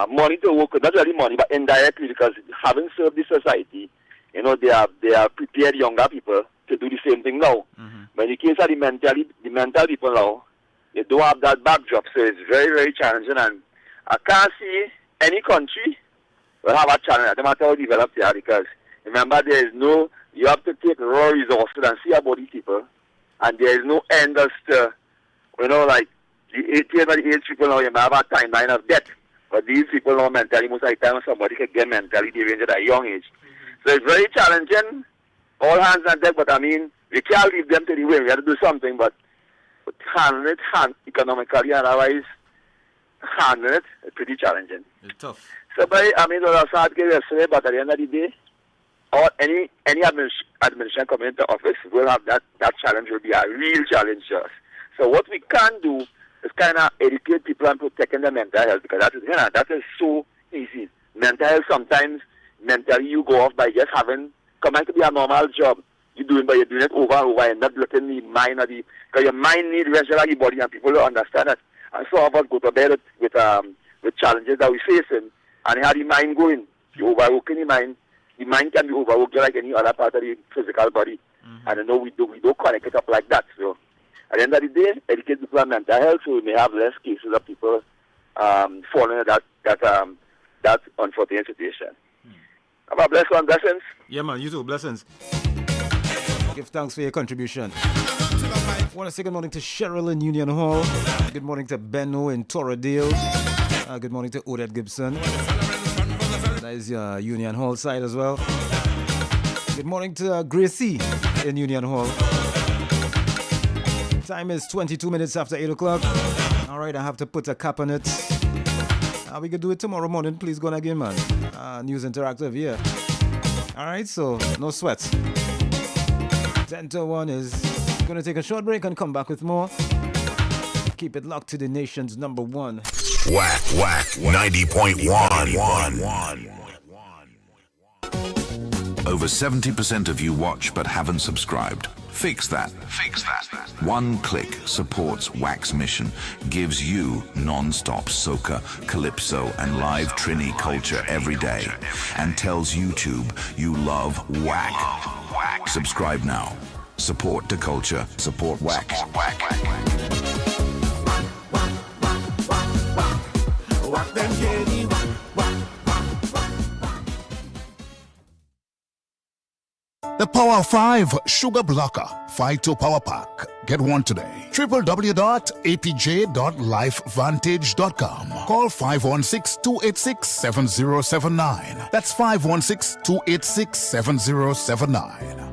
money to work with, not really money, but indirectly, because having served the society, you know, they are prepared younger people to do the same thing now. Mm-hmm. But in the case of the mental people now, they don't have that backdrop, so it's very, very challenging. And I can't see any country will have a challenge, no matter how developed they are, because remember, you have to take raw resources and see about these people, and there is no end as to, you know, like the 80 or the age people now, you may have a timeline of death. But these people now mentally, most of the time, somebody can get mentally deranged at a young age. So it's very challenging, all hands on deck, but I mean, we can't leave them to the way. We have to do something, but handling it economically and otherwise, handling it is pretty challenging. It's tough. So, but, I mean, it was hard to get yesterday, but at the end of the day, or any administration coming into office will have that challenge, will be a real challenge to us. So what we can do is kind of educate people and protecting their mental health, because that is so easy. Mental health, sometimes mentally you go off by just coming to be a normal job. You're doing it over and over and not letting the mind because your mind needs rest like your body, and people don't understand it. And some of us go to bed with challenges that we're facing, and how the mind going. You're overworking the mind can be overworked just like any other part of the physical body. Mm-hmm. And I know we don't connect it up like that. So at the end of the day, educate people on mental health, so we may have less cases of people falling into that unfortunate situation. Have a blessed one, blessings. Yeah, man, you too, blessings. Give thanks for your contribution. I want to say good morning to Cheryl in Union Hall. Good morning to Benno in Torradale. Good morning to Odette Gibson. That is your Union Hall side as well. Good morning to Gracie in Union Hall. Time is 22 minutes after 8 o'clock. All right, I have to put a cap on it. We could do it tomorrow morning. Please go on again, man. News Interactive, yeah. All right, so no sweat. 10 to 1 is going to take a short break and come back with more. Keep it locked to the nation's number one. Wack 90.1. Over 70% of you watch but haven't subscribed. Fix that. One click supports Wack's mission, gives you non-stop soca, calypso, and live Trini culture every day, and tells YouTube you love Wack. Subscribe now. Support the culture. Support Wack. The Power 5 Sugar Blocker Phyto Power Pack. Get one today. www.apj.lifevantage.com. Call 516-286-7079. That's 516-286-7079.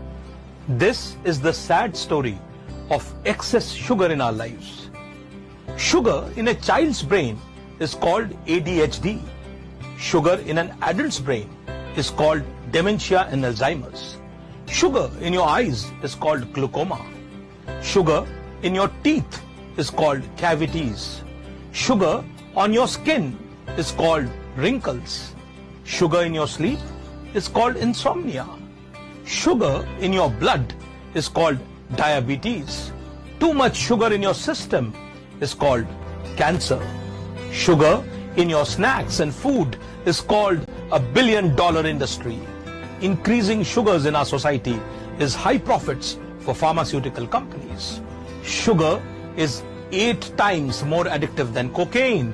This is the sad story of excess sugar in our lives. Sugar in a child's brain is called ADHD. Sugar in an adult's brain is called dementia and Alzheimer's. Sugar in your eyes is called glaucoma. Sugar in your teeth is called cavities. Sugar on your skin is called wrinkles. Sugar in your sleep is called insomnia. Sugar in your blood is called diabetes. Too much sugar in your system is called cancer. Sugar in your snacks and food is called $1 billion industry. Increasing sugars in our society is high profits for pharmaceutical companies. Sugar is 8 times more addictive than cocaine.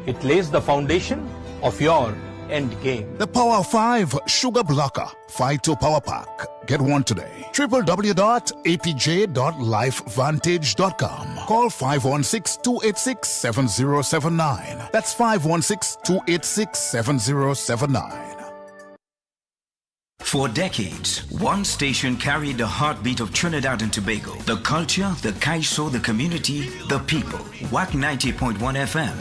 It lays the foundation of your end game. The Power 5 Sugar Blocker Phyto Power Pack. Get one today. www.apj.lifevantage.com. Call 516-286-7079. That's 516-286-7079. For decades, one station carried the heartbeat of Trinidad and Tobago. The culture, the kaiso, the community, the people. Wack 90.1 FM.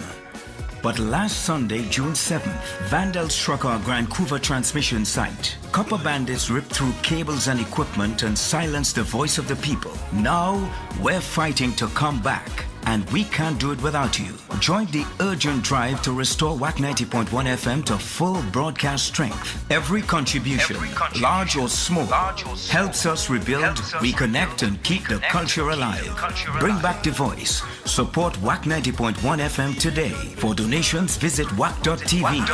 But last Sunday, June 7th, vandals struck our Vancouver transmission site. Copper bandits ripped through cables and equipment and silenced the voice of the people. Now, we're fighting to come back. And we can't do it without you. Join the urgent drive to restore Wack 90.1 FM to full broadcast strength. Every contribution, large or small, helps us rebuild, reconnect, and keep the culture alive. Bring back the voice. Support Wack 90.1 FM today. For donations, visit wack.tv.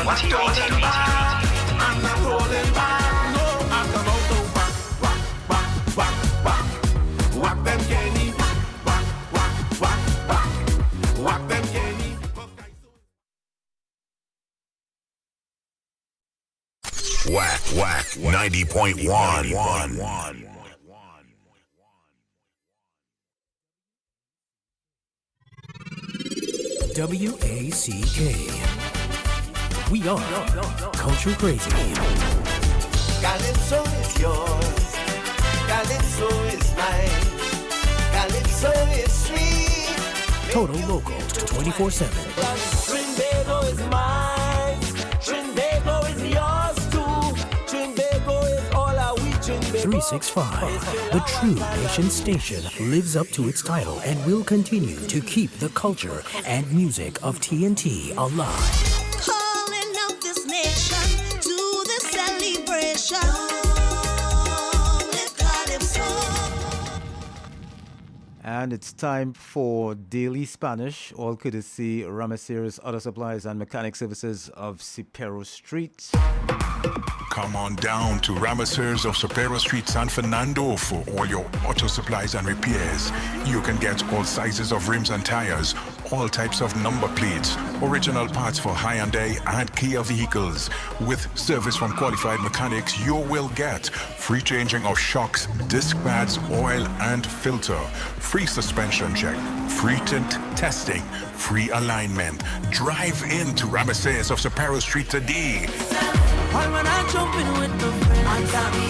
Wack 90.1. WACK. We are Culture Crazy. Calypso is yours. Calypso is mine. Calypso is sweet. Total Local 24/7. Trinbago is mine. Trinbago is yours too. Trinbago is all our we Trinbago. 365. The true nation station lives up to its title and will continue to keep the culture and music of TNT alive. Calling out this nation to the celebration. And it's time for Daily Spanish, all courtesy Ramesses Auto Supplies and Mechanic Services of Cepero Street. Come on down to Ramesses of Cepero Street, San Fernando for all your auto supplies and repairs. You can get all sizes of rims and tires, all types of number plates, original parts for Hyundai and Kia vehicles. With service from qualified mechanics, you will get free changing of shocks, disc pads, oil and filter, free suspension check, free tint testing, free alignment. Drive into Ramesses of Cepero Street today. When I jump in with the friends, I got me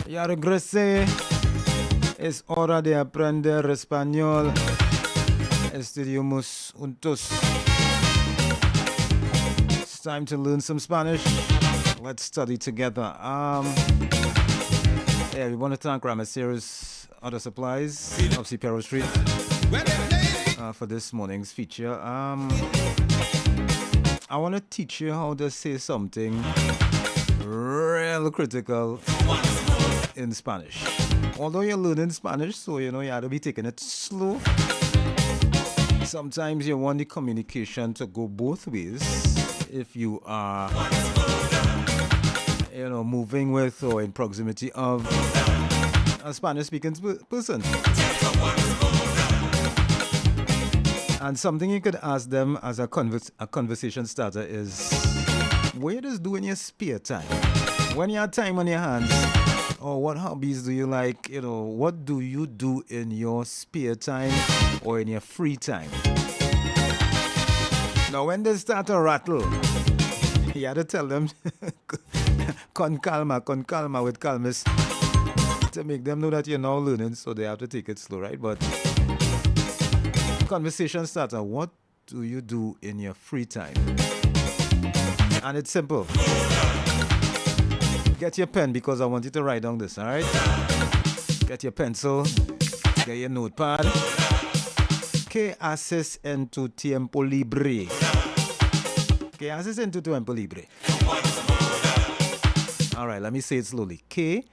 Ya regresé. Es hora de aprender español. Estudiamos juntos. It's time to learn some Spanish. Let's study together. Yeah, we want to thank Ramesses Auto Supplies of Cepero Street for this morning's feature. I want to teach you how to say something real critical in Spanish. Although you're learning Spanish, so you have to be taking it slow. Sometimes you want the communication to go both ways. If you are, moving with or in proximity of a Spanish-speaking person. And something you could ask them as a conversation starter is, what do you do in your spare time? When you have time on your hands, or what hobbies do you like? What do you do in your spare time or in your free time? Now, when they start to rattle, you have to tell them, con calma, with calmness. to make them know that you're now learning, so they have to take it slow, right? But conversation starter, what do you do in your free time? And it's simple. Get your pen because I want you to write down this, all right? Get your pencil, get your notepad. ¿Qué haces en tu tiempo libre? ¿Qué haces en tu tiempo libre? All right, let me say it slowly. ¿Qué?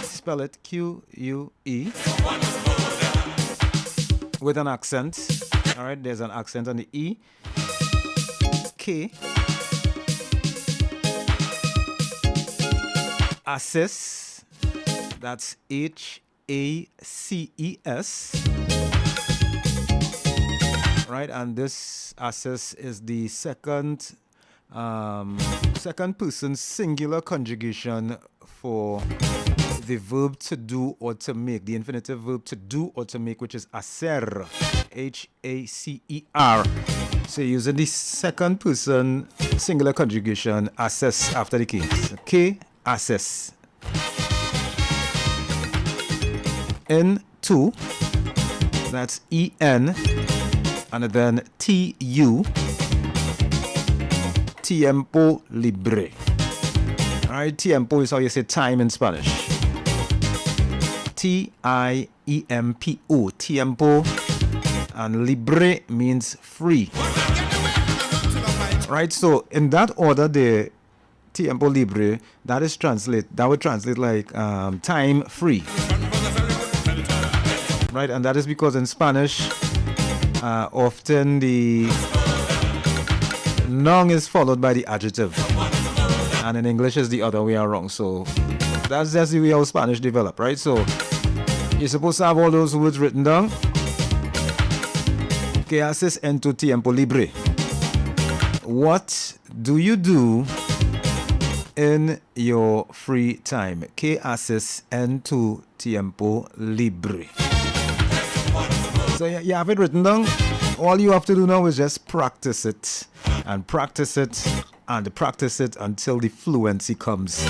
Spell it Q-U-E with an accent. All right, there's an accent on the E. ¿Qué haces? That's H-A-C-E-S. Right, and this haces is the second person singular conjugation for the verb to do or to make, the infinitive verb to do or to make, which is hacer, H-A-C-E-R. So you're using the second person singular conjugation haces after the case. ¿Qué haces? En-tu, that's E-N, and then T-U, tiempo libre. Alright, tiempo is how you say time in Spanish. T-I-E-M-P-O, tiempo, and libre means free. Right, so in that order, the tiempo libre, that would translate like time free. Right, and that is because in Spanish, often the noun is followed by the adjective, and in English is the other way around. So that's just the way how Spanish developed, right? So you're supposed to have all those words written down. ¿Qué haces en tu tiempo libre? What do you do in your free time? ¿Qué haces en tu tiempo libre? So you have it written down. All you have to do now is just practice it and practice it and practice it until the fluency comes.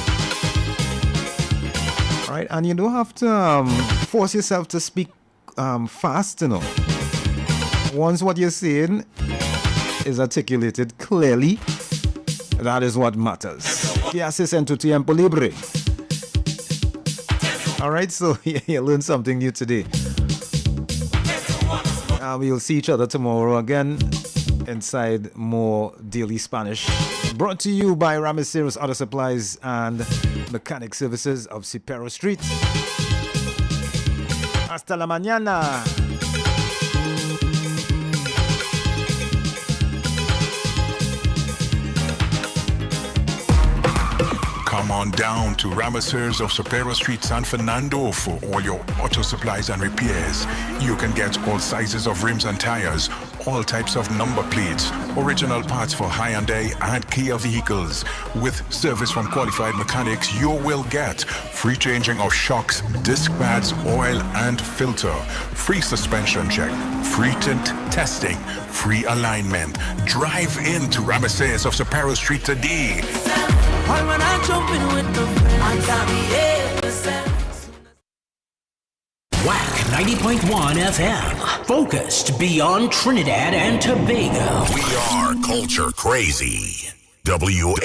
All right, and you don't have to force yourself to speak fast, you know. Once what you're saying is articulated clearly, that is what matters. ¿Qué haces en tu tiempo libre? All right, so you learned something new today. We'll see each other tomorrow again inside more Daily Spanish. Brought to you by Ramiceros Auto Supplies and Mechanic Services of Supero Street. Hasta la mañana. Come on down to Ramacers of Supero Street, San Fernando for all your auto supplies and repairs. You can get all sizes of rims and tires, all types of number plates, original parts for Hyundai and Kia vehicles. With service from qualified mechanics, you will get free changing of shocks, disc pads, oil and filter, free suspension check, free tint testing, free alignment. Drive into Ramacers of Supero Street today. When I jump in with the friends, I got me Wack 90.1 FM. Focused beyond Trinidad and Tobago. We are culture crazy. WACK.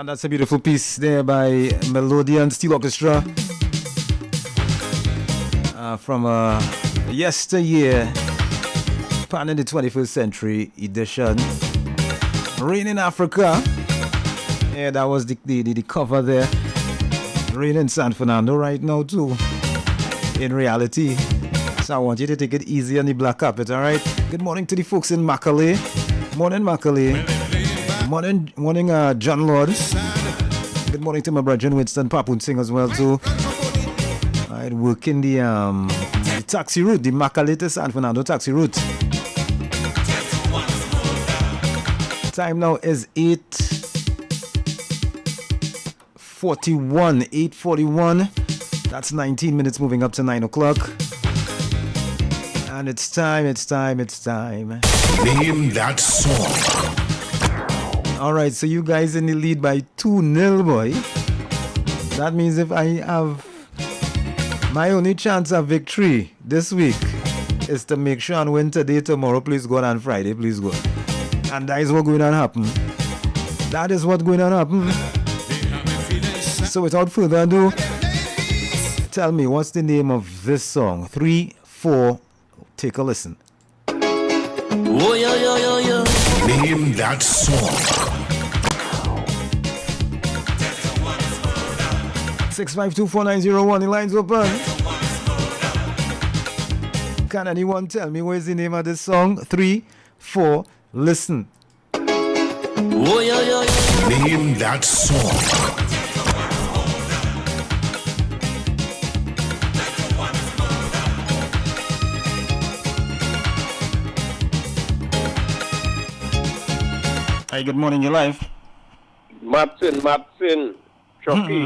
And that's a beautiful piece there by Melodian Steel Orchestra from yesteryear, pan in the 21st century edition. Rain in Africa. Yeah, that was the cover there. Rain in San Fernando right now too, in reality. So I want you to take it easy on the black carpet, alright? Good morning to the folks in Macaulay. Morning, Macaulay. Morning, John Lord. Good morning to my brother Winston Papoon Singh as well too. Alright, working the taxi route, the Macaulay to San Fernando taxi route. Time now is 8:41. That's 19 minutes moving up to 9 o'clock. And it's time. Name that song. Alright, so you guys in the lead by 2-0, boy. That means if I have my only chance of victory this week is to make sure and win today, tomorrow, please God, and Friday, please God. And that is what's going to happen. That is what's going to happen. So without further ado, tell me, what's the name of this song? 3, 4, take a listen. Oh, yo. Name that song. 6524901, the line's open. Can anyone tell me what is the name of this song? 3, 4, listen. Oh, yo. Name that song. Hi, good morning, you're live. Matson, Chucky.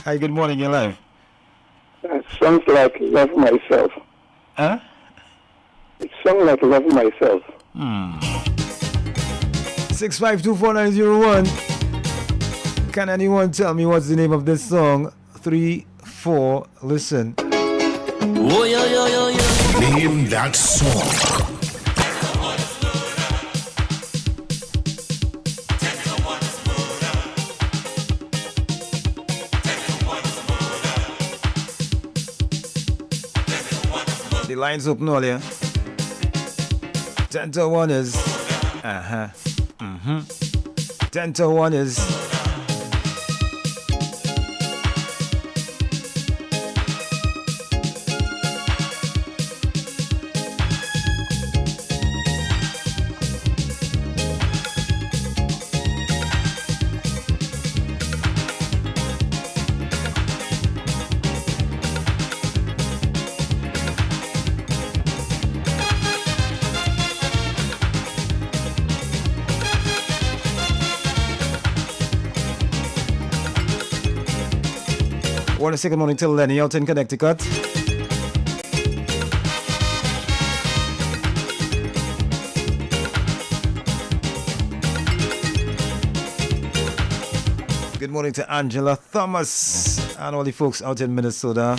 Hi, good morning, you're live. It sounds like Love Myself. Huh? It sounds like Love Myself. 6524901. Can anyone tell me what's the name of this song? 3, 4, listen. Oh, yo. Name that song. The line's open earlier. 10 to 1 is 10 to 1 is Want to say good morning to Lenny out in Connecticut. Good morning to Angela Thomas and all the folks out in Minnesota.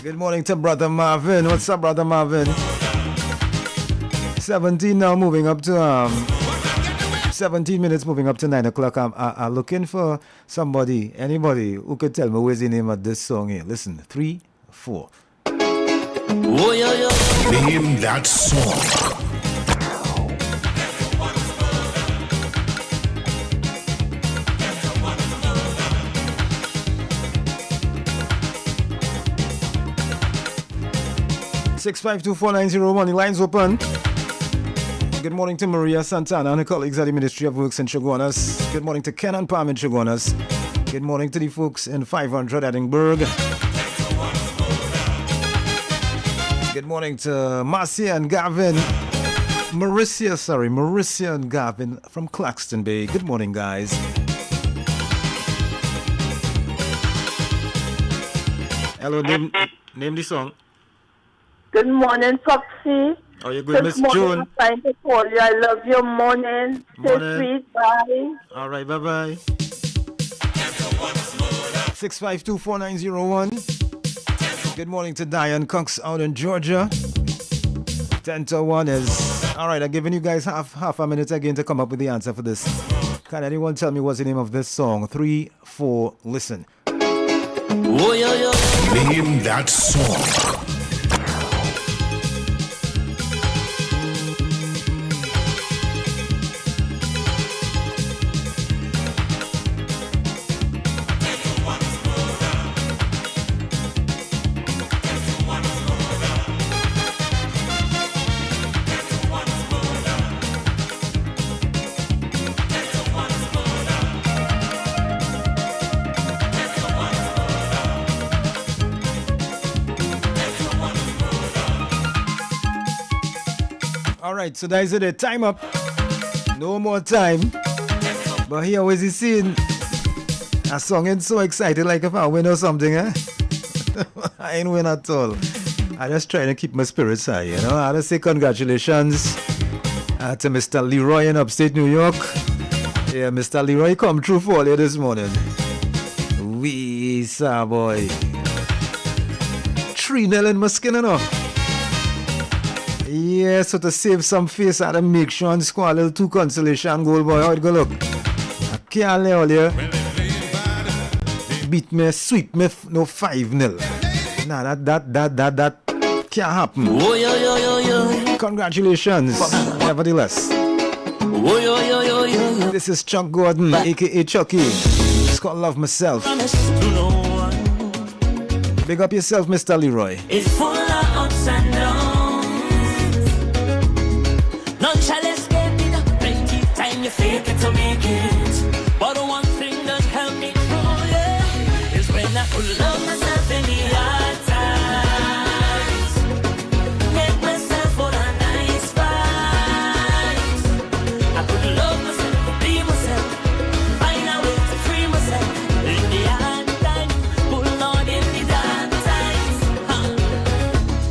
Good morning to Brother Marvin. What's up, Brother Marvin? 17 now, moving up to 17 minutes moving up to 9 o'clock. I'm looking for anybody who could tell me where's the name of this song here. Listen, 3, 4. Oh, yo. Name that song. Six 6524901. The line's open. Good morning to Maria Santana and her colleagues at the Ministry of Works in Chaguanas. Good morning to Ken and Pam in Chaguanas. Good morning to the folks in 500 Edinburgh. Good morning to Marcia and Gavin. Mauricia and Gavin from Claxton Bay. Good morning, guys. Hello, name the song. Good morning, Foxy. How you good, Miss June? I'm trying to call you. I love your morning. Stay sweet. Bye. All right, bye-bye. 6524901. Good morning to Diane Cox out in Georgia. 10 to 1 is... Alright, I'm giving you guys half a minute again to come up with the answer for this. Can anyone tell me what's the name of this song? 3, 4, listen. Oh, yo, yo. Name that song. Alright, so that is it. Time up. No more time. But here always is seeing a song and so excited like if I win or something, eh? I ain't win at all. I just trying to keep my spirits high, you know. I just say congratulations to Mr. Leroy in upstate New York. Yeah, Mr. Leroy come true for all you this morning. Wee, sir boy. 3-0 in my skin, you know. Yeah, so to save some face, I had to make sure and score a little 2 consolation goal, boy. How it go look? I can't lay all here. Beat me, sweep me, no 5-0. Nah, that can't happen. Oh, yo, yo, yo, yo. Congratulations, nevertheless. Oh, yo, yo, yo, yo. This is Chuck Gordon, aka Chucky. It's called Love Myself. Big up yourself, Mr. Leroy. It's full of ups and downs. None shall escape it. Plenty time you fake it to make it. But the one thing that helped me through, yeah, is when I could love myself in the hard times. Make myself for a nice fight. I could love myself, be myself, find a way to free myself in the hard times. Hold on in the dark times.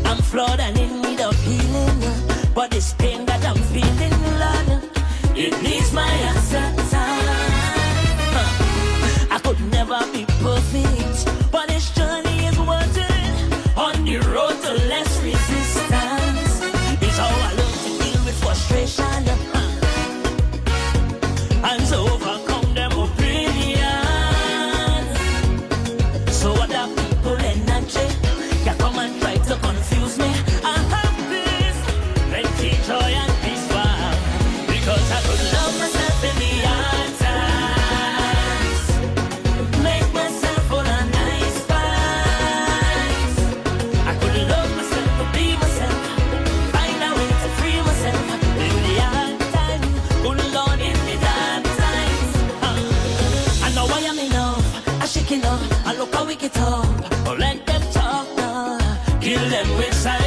I'm flawed and in need of healing, but this pain that I'm feeling, Lord, it needs my acceptance. I could never be perfect, but this journey is worth it. On the road to less resistance is how I learn to deal with frustration and to overcome them opinions. So other people energy can come and try to confuse me. I have peace, plenty joy and peace, because I could love myself in the hard times. Make myself full of nice vibes. I could love myself, be myself, find a way to free myself in the hard times. Good Lord, in the dark times. I know I am enough, I shake enough, I look how we get up. Oh, let them talk now, kill them with silence.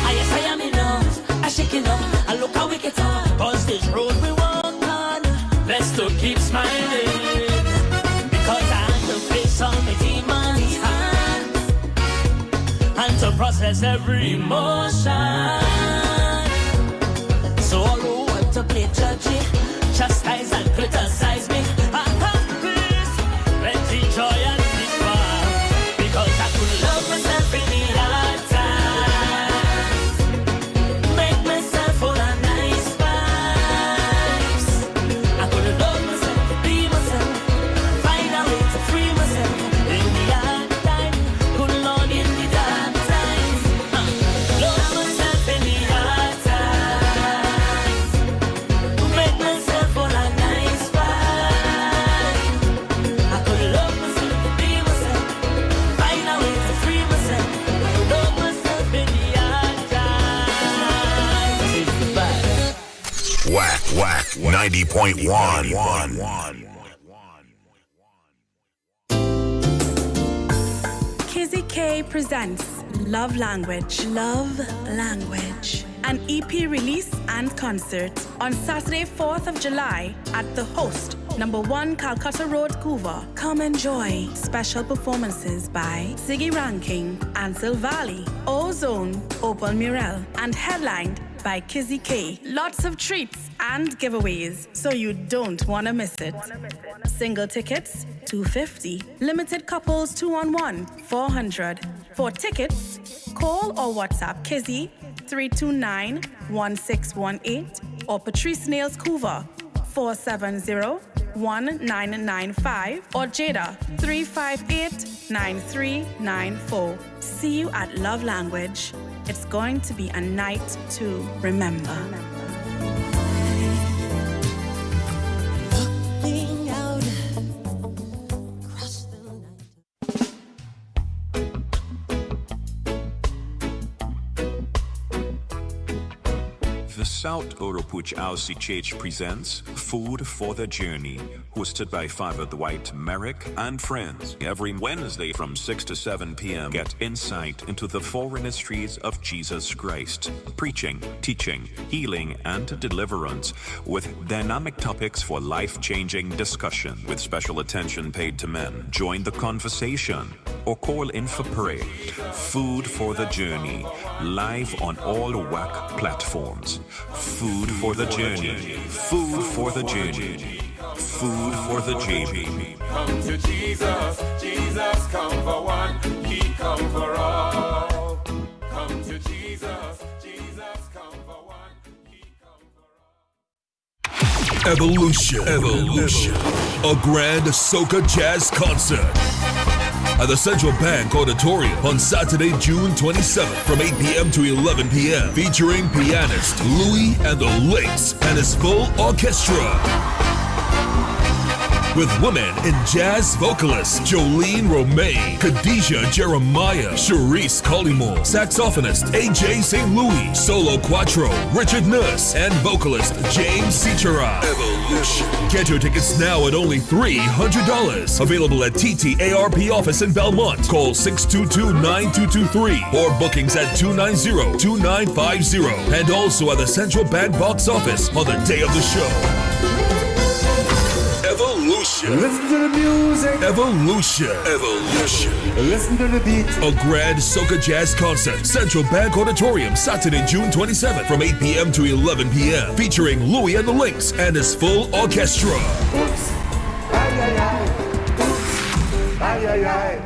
I yes, I am enough, I shake enough, I look how we get up. Cause this road we walk on, best to keep smiling. Because I have to face all my demons and to process every emotion. So all who want to play judgy, chastise and criticize me, I have peace, plenty joy and peace, because I could love myself in the hard times. Make myself full of nice vibes. I could love myself, be myself, find a way to free myself in the hard times. Good Lord, in the dark times. Love myself in the hard times. Make myself full of nice vibes. I could love myself, be myself, find a way to free myself. Love myself in the hard times. It's the vibe. Wack 90.1. Kizzy K presents Love Language. Love Language. An EP release and concert on Saturday, 4th of July at the Host, number 1 Calcutta Road, Couva. Come enjoy special performances by Siggy Ranking, Ansel Valley, Ozone, Opal Murel, and headlined by Kizzy K. Lots of treats and giveaways, so you don't want to miss it. Single tickets, $250. Limited couples 2-on-1, $400. For tickets, call or WhatsApp Kizzy 329-1618 or Patrice Nails Coover 470-1995 or Jada 358-9394. See you at Love Language. It's going to be a night to remember. The South Oropuch Aussie Church presents Food for the Journey, hosted by Father Dwight Merrick and friends. Every Wednesday from 6 to 7 p.m. Get insight into the four ministries of Jesus Christ, preaching, teaching, healing, and deliverance, with dynamic topics for life-changing discussion, with special attention paid to men. Join the conversation or call in for prayer. Food for the Journey, live on all Wack platforms. Food for the journey. Food for the journey. Food for the journey. Come to Jesus, Jesus come for one, He come for all. Come to Jesus, Jesus come for one, He come for all. Evolution. A grand soca jazz concert at the Central Bank Auditorium on Saturday, June 27th from 8 p.m. to 11 p.m. featuring pianist Louis and the Lynx and his full orchestra. With women in jazz vocalists Jolene Romaine, Khadijah Jeremiah, Charisse Collymore, saxophonist AJ St. Louis, solo quattro Richard Nurse, and vocalist James Cichera. Evolution. Get your tickets now at only $300. Available at TTARP office in Belmont. Call 622-9223 or bookings at 290-2950. And also at the Central Bank box office on the day of the show. Evolution. Listen to the music. Evolution. Listen to the beat. A grand soca jazz concert. Central Bank Auditorium, Saturday, June 27th from 8 p.m. to 11 p.m. Featuring Louis and the Lynx and his full orchestra. Oops. Ay, ay, ay. Oops. Ay, ay, ay.